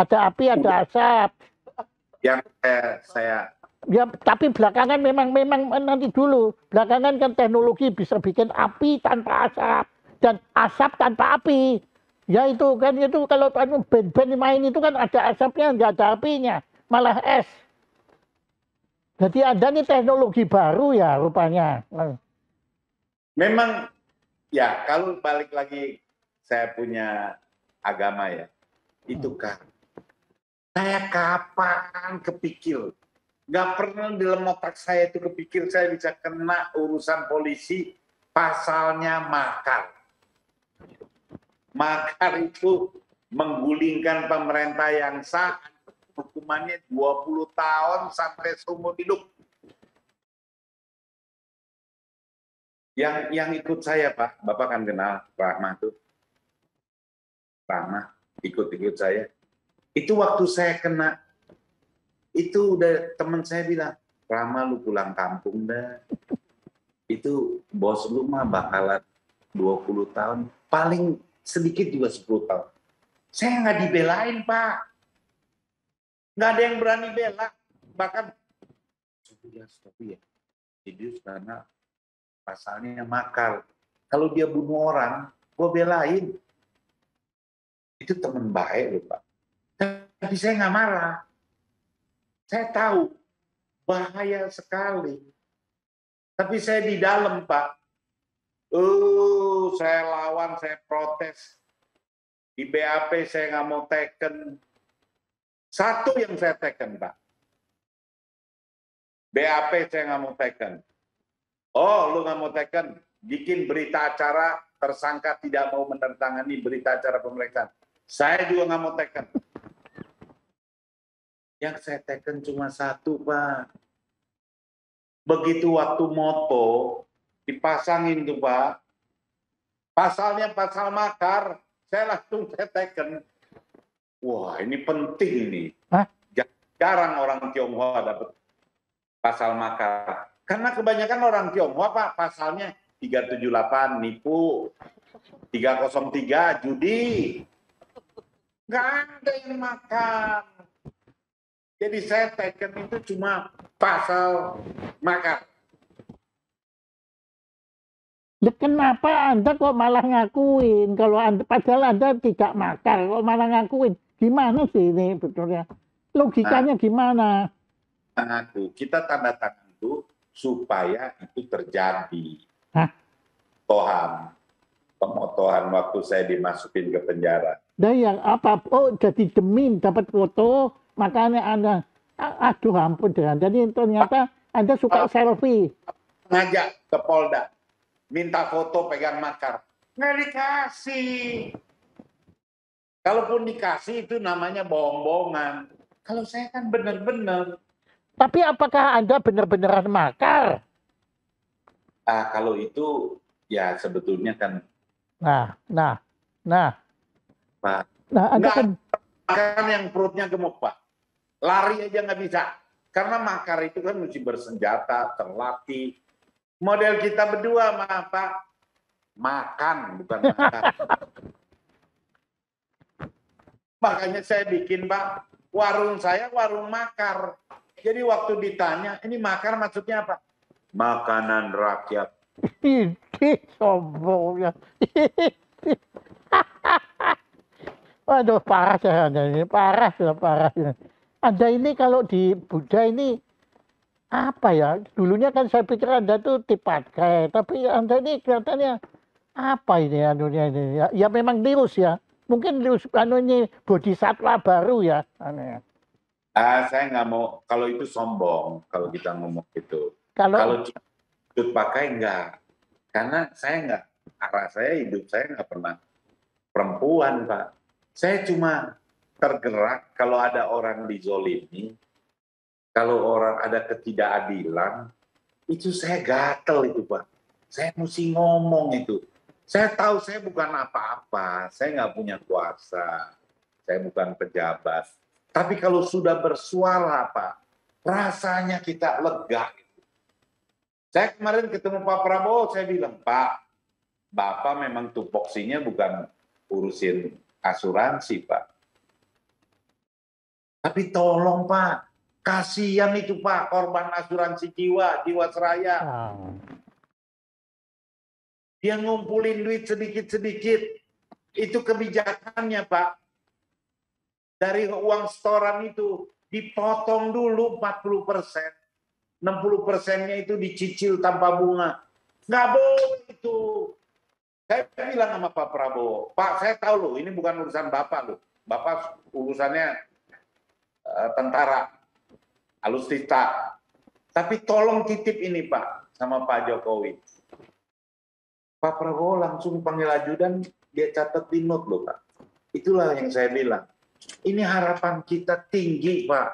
Ada api, ada asap. Yang saya Ya, tapi belakangan memang nanti dulu. Belakangan kan teknologi bisa bikin api tanpa asap dan asap tanpa api. Ya itu kan itu kalau band-band main itu kan ada asapnya, nggak ada apinya, malah es. Jadi ada nih teknologi baru ya rupanya. memang ya kalau balik lagi saya punya agama ya, itu kan saya kapan kepikir Nggak pernah dalam otak saya itu kepikir saya bisa kena urusan polisi, pasalnya makar. Makar itu menggulingkan pemerintah yang sah, hukumannya 20 tahun sampai seumur hidup. Yang ikut saya, Pak, Bapak kan kenal Rahmah tuh. Rahmah ikut saya. Itu waktu saya kena, itu udah teman saya bilang, Rahmah lu pulang kampung dah. Itu bos lu mah bakalan 20 tahun, paling sedikit juga 10 tahun. Saya nggak dibelain, Pak. Nggak ada yang berani bela. Bahkan, stop ya. Jadi karena pasalnya makar. Kalau dia bunuh orang, gue belain. Itu teman baik loh, Pak. Tapi saya nggak marah. Saya tahu bahaya sekali. Tapi saya di dalam, Pak. Saya lawan, saya protes. Di BAP saya nggak mau teken. Satu yang saya teken, Pak. BAP saya nggak mau teken. Oh, lu nggak mau teken? Bikin berita acara, tersangka tidak mau menandatangani berita acara pemeriksaan. Saya juga nggak mau teken. Yang saya teken cuma satu, Pak. Begitu waktu moto, dipasangin tuh, Pak. Pasalnya pasal makar. Saya langsung saya teken. Wah, ini penting nih. Hah? Jarang orang Tionghoa dapat pasal makar. Karena kebanyakan orang Tionghoa, Pak, pasalnya 378 nipu, 303 judi. Nggak ada yang makan. Jadi saya teken itu cuma pasal makar. Kenapa Anda kok malah ngakuin? Kalau Anda, padahal Anda tidak makar, kok malah ngakuin? Gimana sih ini betulnya? Logikanya gimana? Kita tanda tangan itu supaya itu terjadi. Hah? Pemotohan waktu saya dimasukin ke penjara. Dan yang apa? Oh, jadi demi dapat foto, makanya Anda, aduh ampun dengan. Jadi ternyata Anda suka selfie. Ngajak ke Polda, minta foto pegang makar. Nggak dikasih. Kalaupun dikasih itu namanya bohong-bohongan. Kalau saya kan benar-benar. Tapi apakah Anda benar-benaran makar? Kalau itu ya sebetulnya kan. Nah. Pak. Nah, Anda kan makan yang perutnya gemuk, Pak. Lari aja nggak bisa. Karena makar itu kan mesti bersenjata, terlatih. Model kita berdua, Pak. Makan, bukan makan. Makanya saya bikin, Pak, warung saya warung makar. Jadi waktu ditanya, ini makar maksudnya apa? Makanan rakyat. ini sombongnya. Waduh, parah saya Anda ini. Parah. Anda ini kalau di Buddha ini, apa ya? Dulunya kan saya pikir Anda tuh tipakai. Tapi Anda ini kelihatannya, apa ini anunya ini? Ya memang Deus ya. Mungkin Deus anunya bodhisatwa baru ya. Aneh. Saya nggak mau, kalau itu sombong, kalau kita ngomong gitu. Kalau hidup pakai enggak. Karena saya nggak, arah saya hidup saya nggak pernah perempuan, Pak. Saya cuma tergerak kalau ada orang dizolimi, kalau orang ada ketidakadilan, itu saya gatel itu, Pak. Saya mesti ngomong itu. Saya tahu saya bukan apa-apa, saya nggak punya kuasa, saya bukan pejabat. Tapi kalau sudah bersuara, Pak, rasanya kita lega. Saya kemarin ketemu Pak Prabowo, saya bilang, Pak, Bapak memang tupoksinya bukan urusin asuransi, Pak. Tapi tolong, Pak, kasihan itu, Pak, korban asuransi Jiwasraya. Dia ngumpulin duit sedikit-sedikit. Itu kebijakannya, Pak. Dari uang setoran itu dipotong dulu 40%. 60%-nya itu dicicil tanpa bunga. Nggak boleh itu. Saya bilang sama Pak Prabowo, Pak, saya tahu loh, ini bukan urusan Bapak loh. Bapak urusannya tentara. alutsista. Tapi tolong titip ini Pak sama Pak Jokowi. Pak Prabowo langsung panggil ajudan, dia catat di note loh Pak. Itulah yang saya bilang. Ini harapan kita tinggi Pak.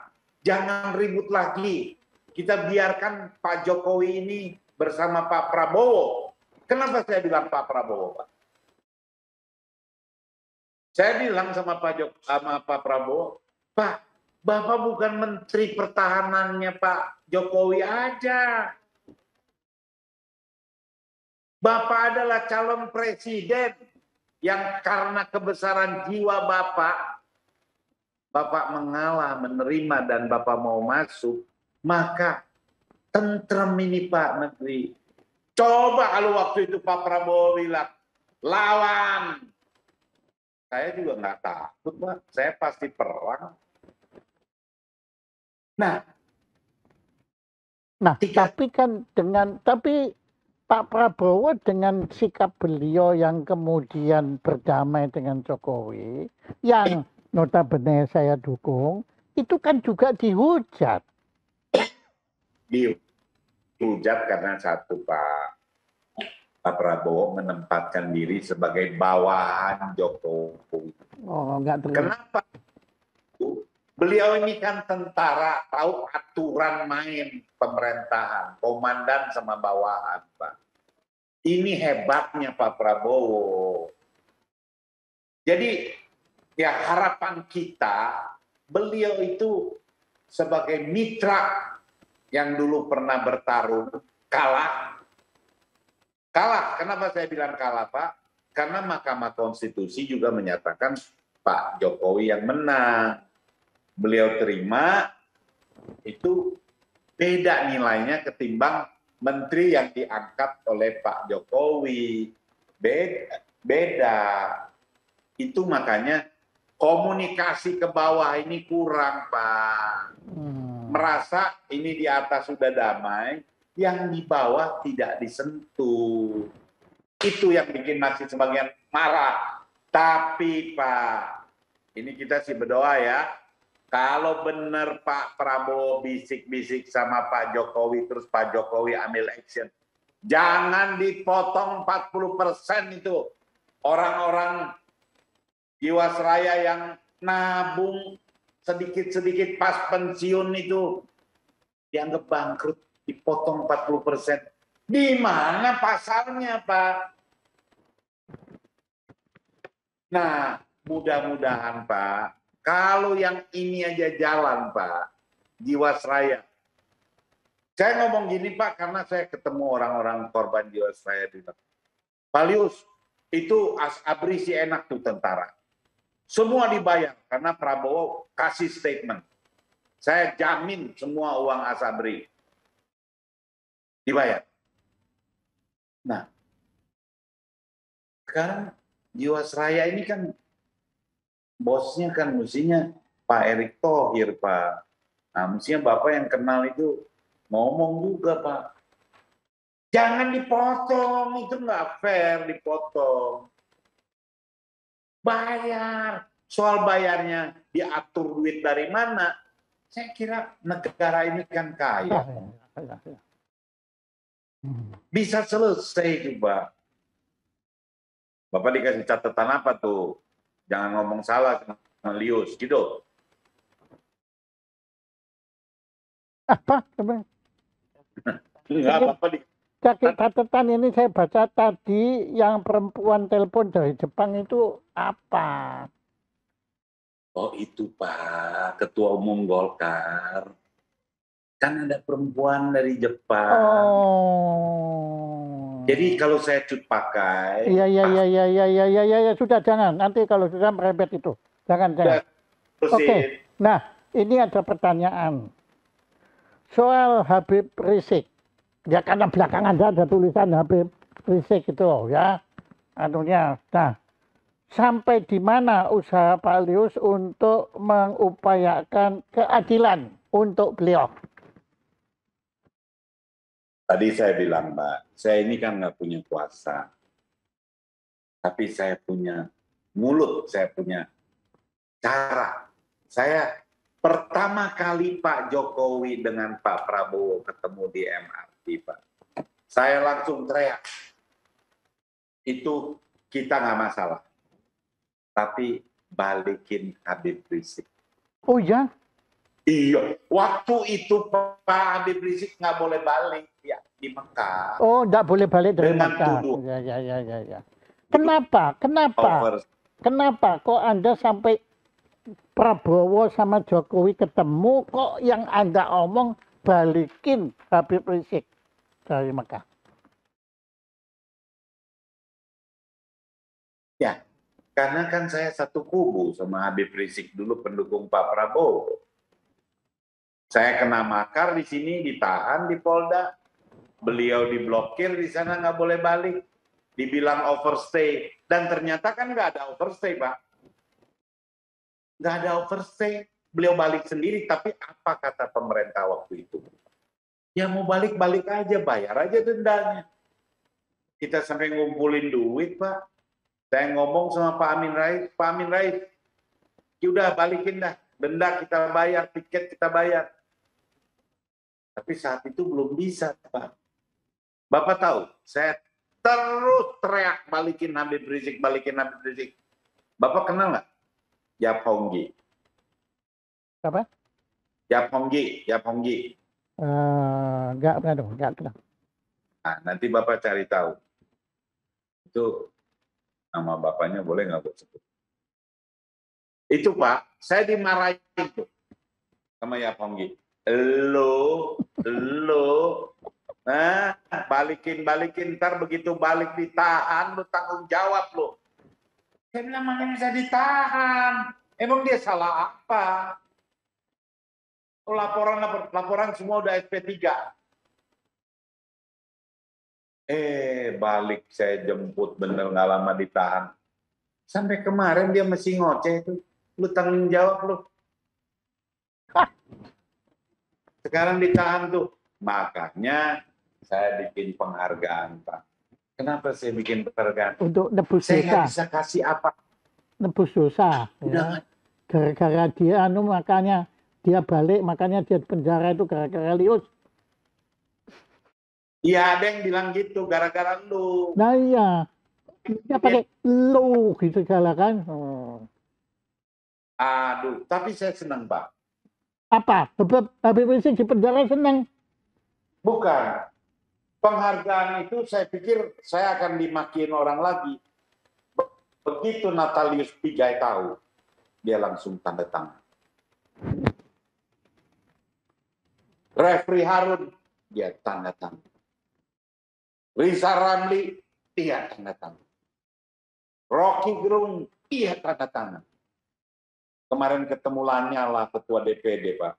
Jangan ribut lagi. Kita biarkan Pak Jokowi ini bersama Pak Prabowo. Kenapa saya bilang Pak Prabowo Pak? Saya bilang sama Pak Prabowo, Pak, Bapak bukan Menteri Pertahanannya Pak Jokowi aja. Bapak adalah calon presiden yang karena kebesaran jiwa Bapak mengalah, menerima, dan Bapak mau masuk, maka tentrem ini Pak Menteri. Coba kalau waktu itu Pak Prabowo bilang, lawan. Saya juga nggak takut, Pak. Saya pasti perang. Nah, tapi Pak Prabowo dengan sikap beliau yang kemudian berdamai dengan Jokowi, yang notabene saya dukung, itu kan juga dihujat. Dihujat karena satu Pak Prabowo menempatkan diri sebagai bawahan Jokowi. Oh, enggak terlalu. Kenapa? Beliau ini kan tentara, tahu aturan main pemerintahan, komandan sama bawahan, Pak. Ini hebatnya Pak Prabowo. Jadi, ya harapan kita, beliau itu sebagai mitra yang dulu pernah bertarung, kalah. Kenapa saya bilang kalah, Pak? Karena Mahkamah Konstitusi juga menyatakan Pak Jokowi yang menang. Beliau terima, itu beda nilainya ketimbang menteri yang diangkat oleh Pak Jokowi. Beda. Itu makanya komunikasi ke bawah ini kurang, Pak. Merasa ini di atas sudah damai, yang di bawah tidak disentuh. Itu yang bikin masih sebagian marah. Tapi Pak, ini kita sih berdoa ya, kalau benar Pak Prabowo bisik-bisik sama Pak Jokowi, terus Pak Jokowi ambil action, jangan dipotong 40% itu. Orang-orang Jiwasraya yang nabung sedikit-sedikit pas pensiun itu dianggap bangkrut, dipotong 40%. Di mana pasalnya, Pak? Nah, mudah-mudahan, Pak, kalau yang ini aja jalan, Pak, Jiwasraya. Saya ngomong gini, Pak, karena saya ketemu orang-orang korban Jiwasraya di Pak Lius, itu Asabri si enak tuh tentara. Semua dibayar karena Prabowo kasih statement. Saya jamin semua uang Asabri dibayar. Nah, sekarang Jiwasraya ini kan bosnya kan mestinya Pak Erick Thohir, Pak. Nah, mestinya Bapak yang kenal itu ngomong juga, Pak. Jangan dipotong, itu nggak fair dipotong. Bayar. Soal bayarnya diatur duit dari mana? Saya kira negara ini kan kaya. Bisa selesai coba. Bapak dikasih catatan apa tuh? Jangan ngomong salah sama Lius, gitu. Apa? Enggak apa-apa. Catatan ini saya baca tadi yang perempuan telepon dari Jepang itu apa? Oh itu Pak, Ketua Umum Golkar. Kan ada perempuan dari Jepang. Oh. Jadi kalau saya cut pakai. Iya, sudah jangan. Nanti kalau sudah merembet itu. Jangan. Oke. Nah, ini ada pertanyaan. Soal Habib Rizik. Ya karena belakangan ada tulisan Habib Rizik itu ya. Anunya. Nah, sampai di mana usaha Pak Lius untuk mengupayakan keadilan untuk beliau? Tadi saya bilang, Mbak, saya ini kan nggak punya kuasa. Tapi saya punya mulut, saya punya cara. Saya Pertama kali Pak Jokowi dengan Pak Prabowo ketemu di MRT, Pak, saya langsung teriak. Itu kita nggak masalah. Tapi balikin Habib Rizik. Oh ya? Iya, waktu itu Pak Habib Rizik nggak boleh balik ya di Mekah. Oh, nggak boleh balik dari Dengan Mekah. tuduh. Ya. Kenapa? Over. Kenapa kok Anda sampai Prabowo sama Jokowi ketemu, kok yang Anda omong balikin Habib Rizik dari Mekah? Ya, karena kan saya satu kubu sama Habib Rizik dulu pendukung Pak Prabowo. Saya kena makar di sini, ditahan di Polda. Beliau diblokir di sana, nggak boleh balik. Dibilang overstay. Dan ternyata kan nggak ada overstay, Pak. Nggak ada overstay. Beliau balik sendiri, tapi apa kata pemerintah waktu itu? Ya mau balik-balik aja, bayar aja dendanya. Kita sampai ngumpulin duit, Pak. Saya ngomong sama Pak Amin Rais, Pak Amin Rais, udah balikin dah, denda kita bayar, tiket kita bayar. Tapi saat itu belum bisa, Pak. Bapak tahu, saya terus teriak balikin Habib Rizik, balikin Habib Rizik. Bapak kenal nggak? Yap Honggi. Apa? Yap Honggi. Enggak kenal. Nah, nanti Bapak cari tahu. Itu nama bapaknya boleh nggak buat sebut? Itu Pak, saya dimarahin tuh sama Yap Honggi. Lo, nah, balikin, ntar begitu balik ditahan, lu tanggung jawab lo. Saya bilang, mana bisa ditahan? Emang dia salah apa? Laporan semua udah SP3. Balik saya jemput bener nggak lama ditahan. Sampai kemarin dia masih ngoceh itu. Lu tanggung jawab lu. Sekarang ditahan tuh. Makanya saya bikin penghargaan, Pak. Kenapa saya bikin penghargaan? Untuk nebus Saya nggak dosa. bisa kasih apa. Nebus dosa. Ya. Gara-gara dia makanya dia balik, makanya dia di penjara itu gara-gara Lius. Iya, ada yang bilang gitu, gara-gara lu. Nah iya. Dia pakai lu gitu segala kan. Aduh, tapi saya senang, Pak. Apa? Habib Rizik di penjara senang? Bukan. Penghargaan itu saya pikir saya akan dimakin orang lagi. Begitu Natalius Pigai tahu, dia langsung tanda tangan. Refri Harun, dia tanda tangan. Riza Ramli, dia tanda tangan. Rocky Gerung, dia tanda tangan. Kemarin ketemu Lanyala, ketua DPD, Pak.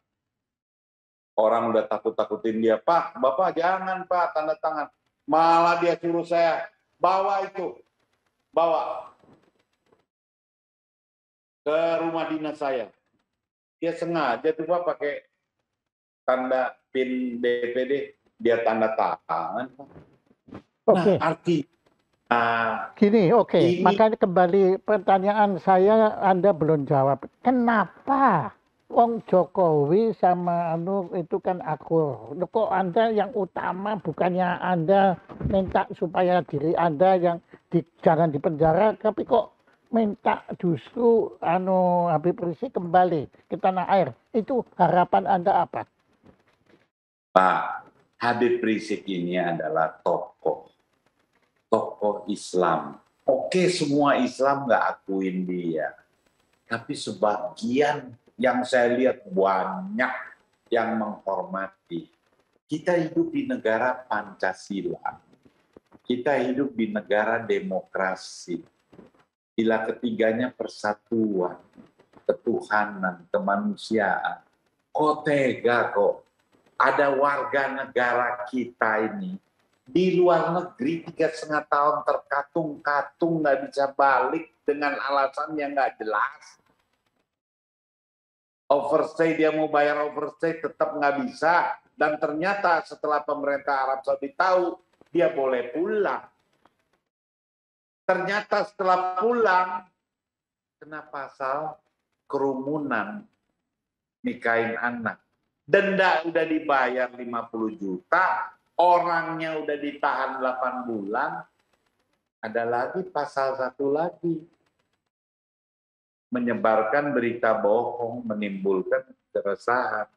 Orang udah takut-takutin dia, Pak, Bapak jangan, Pak, tanda tangan. Malah dia suruh saya, bawa ke rumah dinas saya. Dia sengaja tuh, Pak, pakai tanda PIN DPD, dia tanda tangan. Oke. Nah, Gini, oke. Makanya kembali pertanyaan saya, Anda belum jawab. Kenapa Wong Jokowi sama itu kan akur. Kok Anda yang utama, bukannya Anda minta supaya diri Anda yang jangan dipenjara, tapi kok minta justru Habib Rizik kembali ke tanah air. Itu harapan Anda apa? Pak, Habib Rizik ini adalah tokoh Islam. Oke, semua Islam nggak akuin dia. Tapi sebagian yang saya lihat banyak yang menghormati. Kita hidup di negara Pancasila. Kita hidup di negara demokrasi. Sila ketiganya persatuan, ketuhanan, kemanusiaan. Kok tega kok? Ada warga negara kita ini di luar negeri 3,5 tahun terkatung-katung nggak bisa balik dengan alasan yang nggak jelas. Overstay, dia mau bayar overstay tetap nggak bisa, dan ternyata setelah pemerintah Arab Saudi tahu dia boleh pulang. Ternyata setelah pulang kena pasal kerumunan nikahin anak. Denda udah dibayar 50 juta, orangnya udah ditahan 8 bulan, ada lagi pasal satu lagi. Menyebarkan berita bohong, menimbulkan keresahan.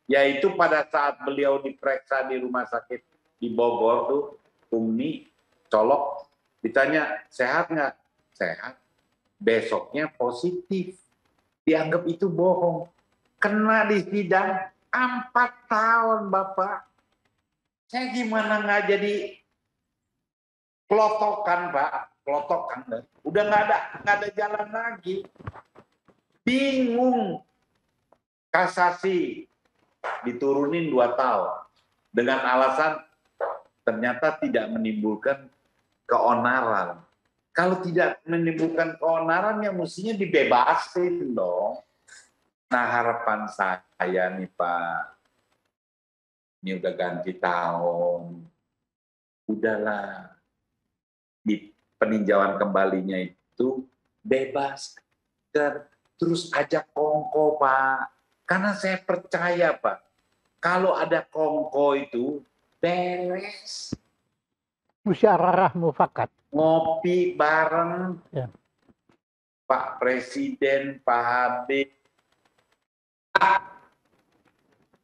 Yaitu pada saat beliau diperiksa di rumah sakit di Bogor tuh, Umi colok, ditanya sehat nggak? Sehat. Besoknya positif. Dianggap itu bohong. Kena di sidang 4 tahun, Bapak. Saya gimana nggak jadi kelotokan, Pak? Kelotokan. Udah nggak ada jalan lagi. Bingung. Kasasi diturunin 2 tahun. Dengan alasan ternyata tidak menimbulkan keonaran. Kalau tidak menimbulkan keonaran, ya mestinya dibebasin dong. Nah, harapan saya nih Pak, ini udah ganti tahun, udahlah, di peninjauan kembalinya itu bebas, terus ajak kongko Pak. Karena saya percaya Pak, kalau ada kongko itu beres. Musyawarah mufakat. Ngopi bareng, Ya. Pak Presiden, Pak Habib.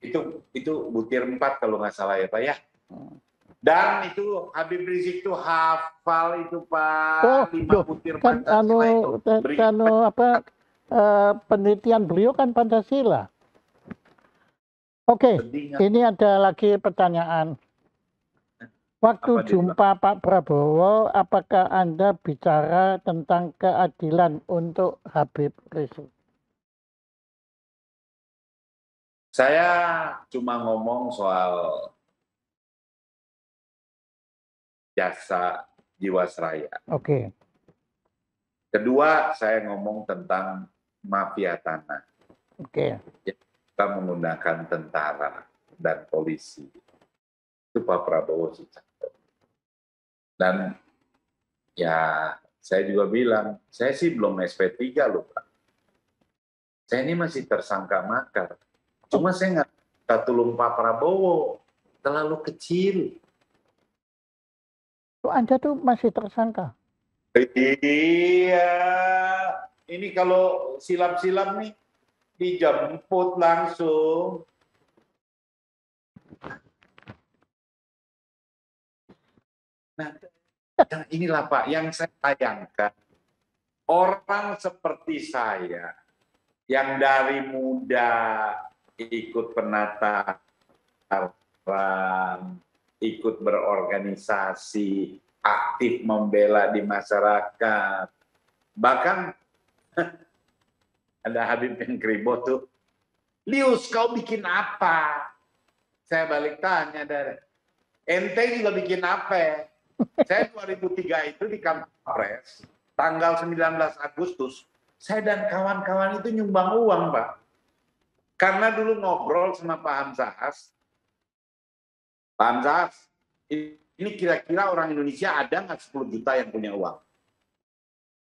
Itu butir 4 kalau nggak salah ya Pak ya. Dan itu Habib Rizik itu hafal itu Pak, 5 butir kan Pancasila itu. Penelitian beliau kan Pancasila. Oke, ini ada lagi pertanyaan. Waktu jumpa Pak Prabowo, apakah Anda bicara tentang keadilan untuk Habib Rizik? Saya cuma ngomong soal jasa Jiwasraya. Oke. Kedua, saya ngomong tentang mafia tanah. Oke. Kita menggunakan tentara dan polisi. Itu Pak Prabowo sih. Dan ya saya juga bilang, saya sih belum SP3 loh Pak. Saya ini masih tersangka makar. Cuma saya nggak tolong Pak Prabowo, terlalu kecil. Anda tuh masih tersangka? Iya, ini kalau silam-silam nih dijemput langsung. Nah, inilah Pak yang saya sayangkan. Orang seperti saya yang dari muda ikut penata ikut berorganisasi, aktif membela di masyarakat. Bahkan ada Habib yang kribo tuh, Lius kau bikin apa? Saya balik tanya dari, ente juga bikin apa? Saya 2003 itu di kantor Pres, tanggal 19 Agustus, saya dan kawan-kawan itu nyumbang uang, Pak. Karena dulu ngobrol sama Pak Hamzahas, Pak Hamzahas, ini kira-kira orang Indonesia ada nggak 10 juta yang punya uang?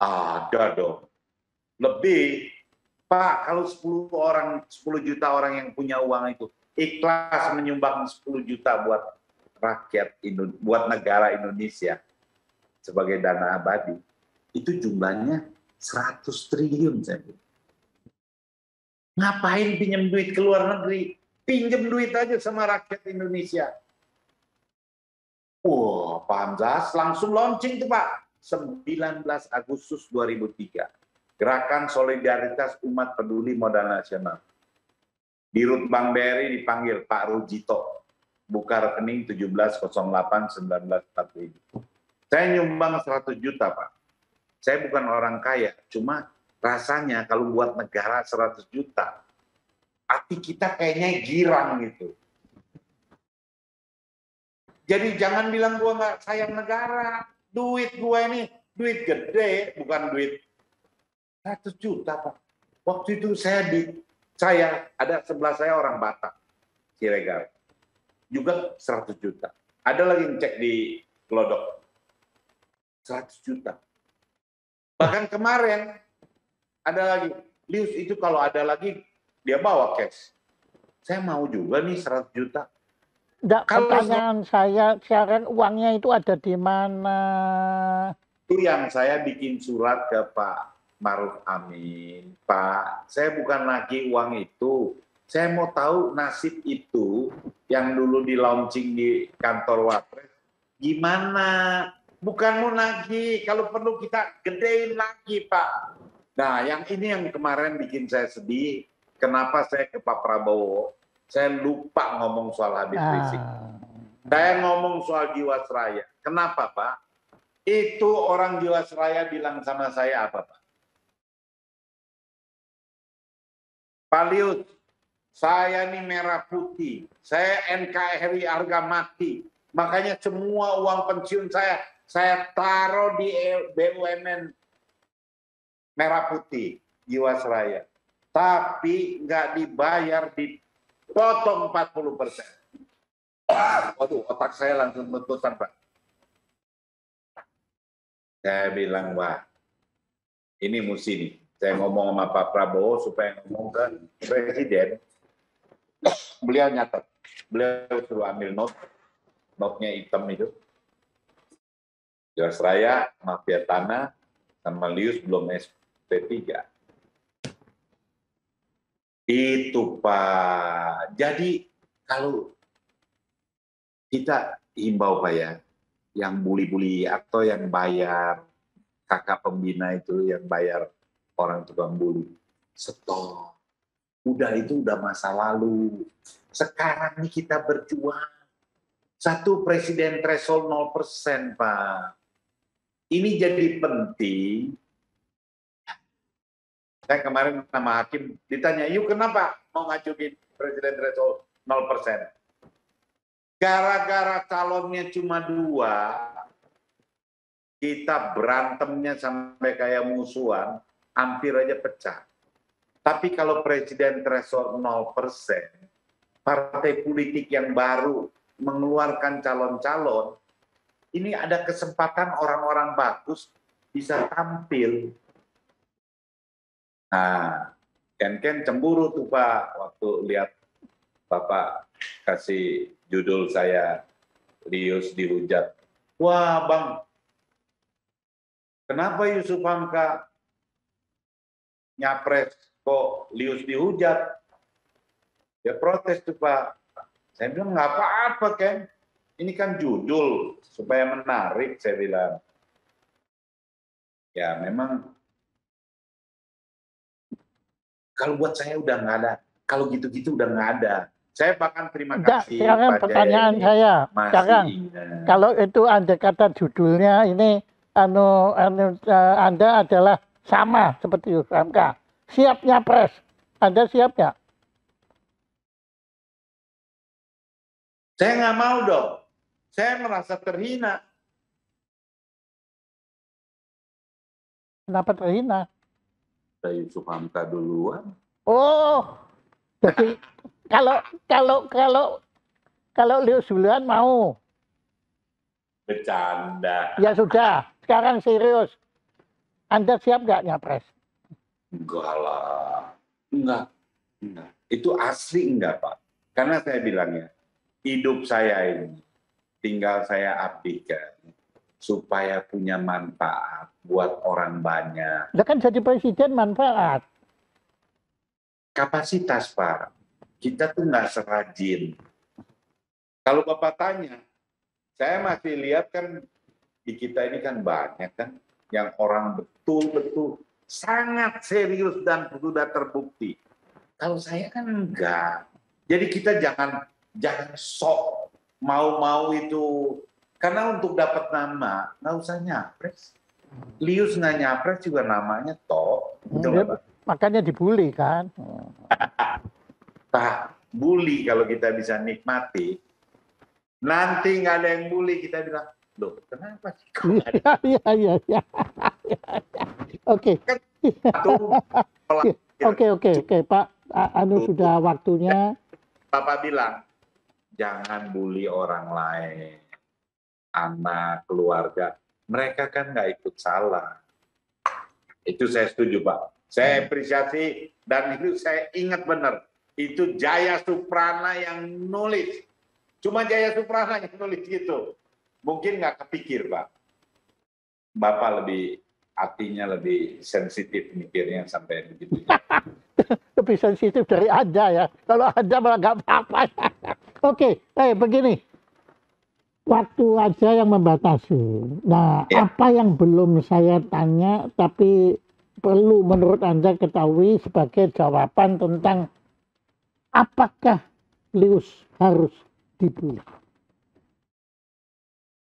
Ada dong. Lebih. Pak, kalau 10 juta orang yang punya uang itu ikhlas menyumbang 10 juta buat rakyat, buat negara Indonesia sebagai dana abadi, itu jumlahnya 100 triliun. Saya bilang. Ngapain pinjam duit ke luar negeri? Pinjam duit aja sama rakyat Indonesia. Wah, Pak Hamzahas langsung launching tuh Pak. 19 Agustus 2003. Gerakan Solidaritas Umat Peduli Modal Nasional. Di Rut Bank BRI dipanggil Pak Rujito. Buka rekening 1708-1945. Saya nyumbang 100 juta Pak. Saya bukan orang kaya, cuma rasanya kalau buat negara 100 juta, hati kita kayaknya girang gitu. Jadi jangan bilang gua nggak sayang negara. Duit gua ini duit gede, bukan duit 100 juta Pak. Waktu itu saya ada sebelah saya orang Batak, Siregar, juga 100 juta. Ada lagi yang cek di Glodok, 100 juta. Bahkan kemarin ada lagi, Lius itu kalau ada lagi dia bawa cash. Saya mau juga nih 100 juta. Enggak, Kalau pertanyaan saya sekarang uangnya itu ada di mana? itu yang saya bikin surat ke Pak Maruf Amin. Pak, saya bukan lagi uang itu. Saya mau tahu nasib itu yang dulu di launching di kantor Wapres. Gimana? Bukan mau nagih, kalau perlu kita gedein lagi, Pak. Nah, yang ini yang kemarin bikin saya sedih. Kenapa saya ke Pak Prabowo? Saya lupa ngomong soal Habib Rizik. Saya ngomong soal Jiwasraya. Kenapa, Pak? Itu orang Jiwasraya bilang sama saya apa, Pak? Pak Lius, saya ini merah putih. Saya NKRI harga mati. Makanya semua uang pensiun saya taruh di BUMN merah putih Jiwasraya. Tapi nggak dibayar, dipotong 40%. Waduh, otak saya langsung bentusan, Pak. Saya bilang, wah, ini mesti nih. Saya ngomong sama Pak Prabowo supaya ngomong ke Presiden. Beliau nyatet. Beliau suruh ambil note-nya hitam itu. Jiwasraya, mafia tanah, sama Lius belum SP3. Itu, Pak. Jadi, kalau kita himbau, Pak ya, yang bully-bully atau yang bayar, kakak pembina itu yang bayar orang tukang bully, stop. Udah, itu udah masa lalu. Sekarang ini kita berjuang. Satu presiden threshold 0%, Pak. Ini jadi penting. Saya kemarin sama hakim ditanya, yuk kenapa mau ngajuin presiden threshold 0%? Gara-gara calonnya cuma 2, kita berantemnya sampai kayak musuhan, hampir aja pecah. Tapi kalau presiden threshold 0%, partai politik yang baru mengeluarkan calon-calon, ini ada kesempatan orang-orang bagus bisa tampil. Nah, Ken cemburu tuh, Pak, waktu lihat Bapak kasih judul saya, Lius dihujat. Wah, Bang, kenapa Yusuf Hamka nyapres kok Lius dihujat? Dia protes tuh, Pak. Saya bilang, nggak apa-apa, Ken. Ini kan judul, supaya menarik, saya bilang. Ya, memang, kalau buat saya udah nggak ada. Kalau gitu-gitu udah nggak ada. Saya bahkan terima kasih. Sekarang pertanyaan saya, sekarang kalau itu Anda kata judulnya ini, Anda adalah sama seperti Yusuf Hamka. Siap nyapres. Anda siap nggak? Saya nggak mau dong. Saya merasa terhina. Kenapa terhina? Dari Yusuf Hamka duluan. Oh, jadi kalau Lius duluan mau. Bercanda. Ya sudah, sekarang serius. Anda siap nggak nyapres? Enggak lah. Enggak. Itu asli enggak, Pak. Karena saya bilangnya, hidup saya ini tinggal saya abdikan supaya punya manfaat buat orang banyak. Dia kan jadi presiden manfaat. Kapasitas, Pak. Kita tuh nggak serajin. Kalau Bapak tanya, saya masih lihat kan di kita ini kan banyak kan yang orang betul-betul sangat serius dan sudah terbukti. Kalau saya kan enggak. Jadi kita jangan sok mau itu, karena untuk dapat nama nggak usah nyapres. Lius nggak nyapres juga namanya toh. Makanya dibully kan. Pak, bully kalau kita bisa nikmati, nanti nggak ada yang bully, kita bilang, loh kenapa sih? Iya. Oke. Oke, Pak. Sudah waktunya. Bapak bilang, jangan bully orang lain, anak, keluarga. Mereka kan nggak ikut salah. Itu saya setuju, Pak. Saya apresiasi dan itu saya ingat benar. Itu Jaya Suprana yang nulis. Cuma Jaya Suprana yang nulis gitu. Mungkin nggak kepikir, Pak. Bapak lebih, hatinya lebih sensitif mikirnya sampai begitu. Lebih sensitif dari Anda ya. Kalau Anda malah nggak apa-apa. Oke, begini. Waktu aja yang membatasi. Nah, Ya. apa yang belum saya tanya tapi perlu menurut Anda ketahui sebagai jawaban tentang apakah Lius harus dibully?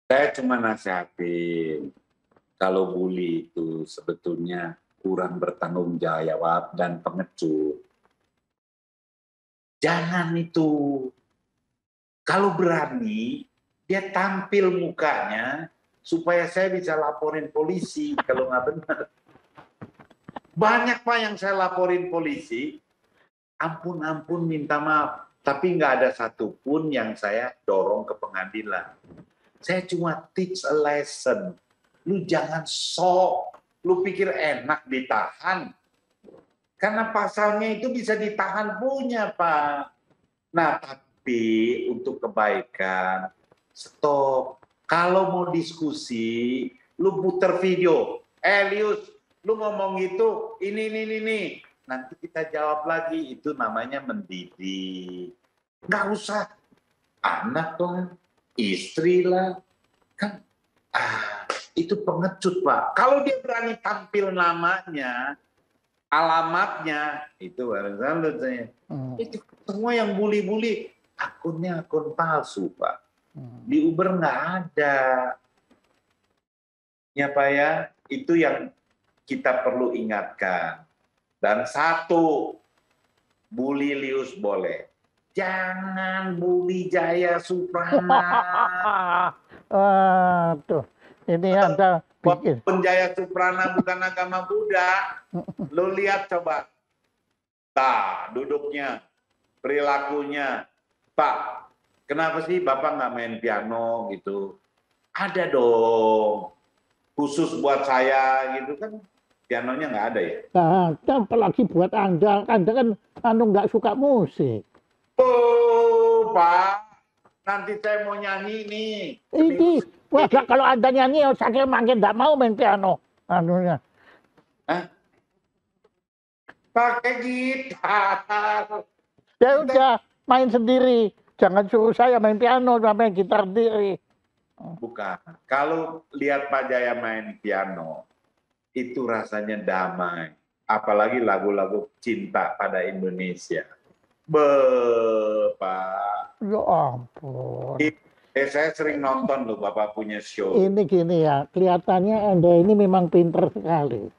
Saya cuma nasihatin, kalau bully itu sebetulnya kurang bertanggung jawab dan pengecut. Jangan itu. Kalau berani, dia tampil mukanya supaya saya bisa laporin polisi kalau nggak benar. Banyak Pak yang saya laporin polisi, ampun minta maaf, tapi nggak ada satupun yang saya dorong ke pengadilan. Saya cuma teach a lesson. Lu jangan sok, lu pikir enak ditahan. Karena pasalnya itu bisa ditahan punya Pak. Nah tapi untuk kebaikan, stop. Kalau mau diskusi, lu puter video. Lius, lu ngomong gitu, ini. Nanti kita jawab lagi, itu namanya mendidik. Nggak usah anak lah, istri lah. Kan, itu pengecut Pak. Kalau dia berani tampil namanya, alamatnya, itu itu semua yang bully-bully, akunnya akun palsu Pak. Di Uber nggak ada. Ya Pak ya, itu yang kita perlu ingatkan. Dan satu, bully Lius boleh. Jangan bully Jaya Suprana. Tuh, ini Anda bikin. Walaupun Jaya Suprana bukan agama Buddha, lu lihat coba. Nah, duduknya, perilakunya. Pak, kenapa sih Bapak nggak main piano gitu? Ada dong, khusus buat saya gitu kan. Pianonya nggak ada ya? Nah, apalagi buat Anda kan nggak suka musik. Oh, Pak, nanti saya mau nyanyi nih. Ini, wah kalau Anda nyanyi, saya makin nggak mau main piano. Anunya. Hah? Pakai gitar. Ya udah, main sendiri. Jangan suruh saya main piano, main gitar sendiri. Bukan. Kalau lihat Pak Jaya main piano, itu rasanya damai. Apalagi lagu-lagu cinta pada Indonesia. Pak. Ya ampun. Saya sering nonton loh Bapak punya show. Ini gini ya, kelihatannya Anda ini memang pinter sekali.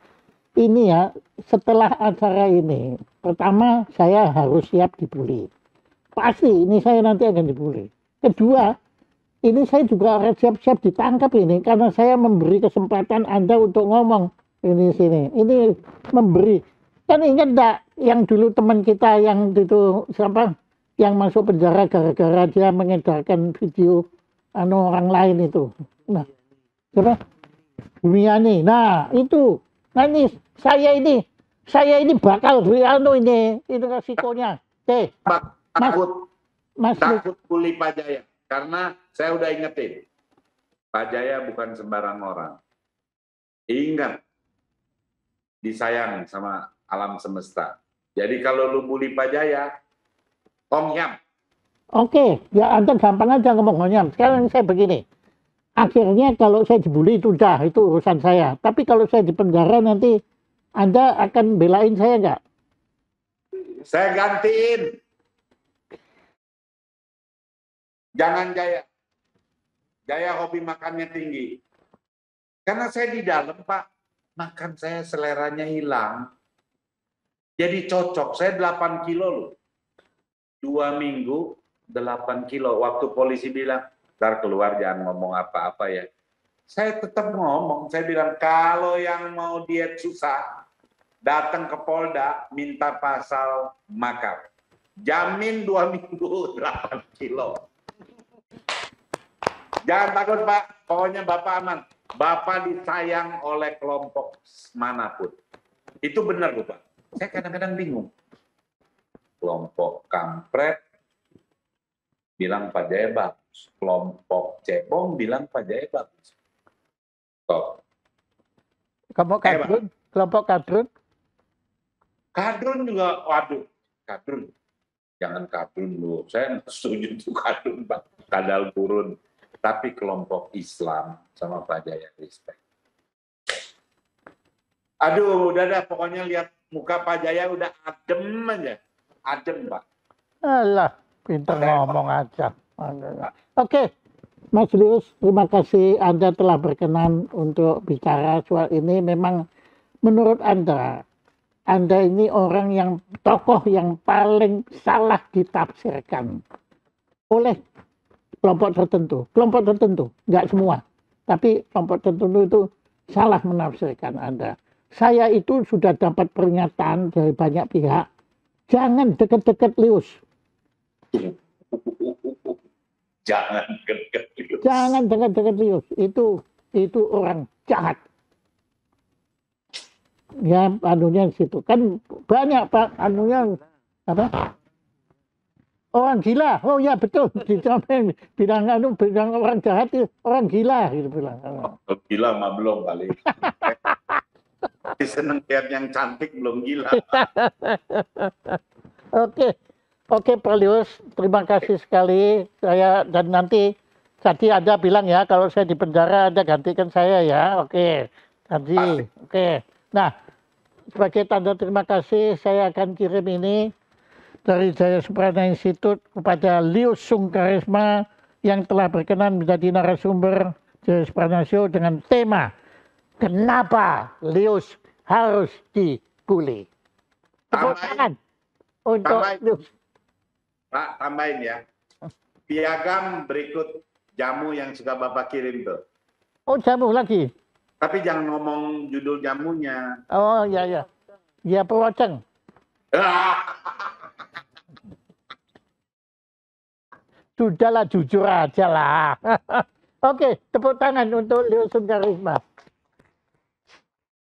Ini ya, setelah acara ini, pertama saya harus siap dibully. Pasti ini saya nanti akan dibully. Kedua, ini saya juga harus siap-siap ditangkap ini karena saya memberi kesempatan Anda untuk ngomong ini sini. Ini memberi. Kan ingat enggak yang dulu teman kita yang itu siapa yang masuk penjara gara-gara dia mengedarkan video orang lain itu. Nah, siapa? Bumiani. Nah, itu. Nah, ini saya ini bakal ini itu resikonya. Takut bully Pak Jaya karena saya udah ingetin. Pak Jaya bukan sembarang orang. Ingat, disayang sama alam semesta. Jadi kalau lu bully Pak Jaya, Hongyam. Oke, ya Anda gampang aja ngomong Hongyam. Sekarang saya begini. Akhirnya kalau saya dibully itu urusan saya. Tapi kalau saya di penjara nanti Anda akan belain saya nggak? Saya gantiin. Jangan Jaya. Jaya hobi makannya tinggi. Karena saya di dalam, Pak, makan saya seleranya hilang. Jadi cocok. Saya 8 kilo loh. 2 minggu, 8 kilo. Waktu polisi bilang, ntar keluar jangan ngomong apa-apa ya. Saya tetap ngomong. Saya bilang, kalau yang mau diet susah, datang ke Polda, minta pasal makar. Jamin 2 minggu, 8 kilo. Jangan takut Pak, pokoknya Bapak aman. Bapak disayang oleh kelompok manapun. Itu benar loh Pak. Saya kadang-kadang bingung. Kelompok kampret bilang Pak Jaya bagus. Kelompok cebong bilang Pak Jaya bagus. Stop. Kelompok kadrun. Kadrun juga, waduh, kadrun. Jangan kadrun lu. Saya setuju tuh kadrun Pak. Kadal turun. Tapi kelompok Islam sama Pak Jaya respect. Aduh, udah dah. Pokoknya lihat muka Pak Jaya udah adem aja. Adem, Pak. Alah, pintar ngomong aja. Oke, Mas Lius, terima kasih Anda telah berkenan untuk bicara soal ini. Memang menurut Anda ini orang yang tokoh yang paling salah ditafsirkan oleh kelompok tertentu, nggak semua, tapi kelompok tertentu itu salah menafsirkan Anda. Saya itu sudah dapat peringatan dari banyak pihak, jangan dekat-dekat Lius. Jangan dekat Lius. Jangan dekat-dekat Lius. Itu orang jahat. Ya, anunya situ kan banyak Pak, anunya apa? Orang gila. Oh ya betul. Bilang orang jahat itu orang gila gitu bilang. Gila mah belum kali. Seneng lihat yang cantik belum gila. Oke, Pak Lius, terima kasih sekali. Saya dan nanti tadi Anda bilang ya kalau saya di penjara Anda gantikan saya ya. Oke. Tadi. Oke. Nah, sebagai tanda terima kasih saya akan kirim ini dari Jaya Suprana Institute kepada Lius Sungkarisma yang telah berkenan menjadi narasumber Jaya Suprana Show dengan tema kenapa Lius harus dibully. Tepuk tangan untuk Lius. Pak, tambahin ya. Piagam berikut jamu yang suka Bapak kirim tuh. Oh, jamu lagi? Tapi jangan ngomong judul jamunya. Oh, iya. Ya, pewacang. Sudahlah, jujur aja lah. Oke, tepuk tangan untuk Lius Sungkarisma.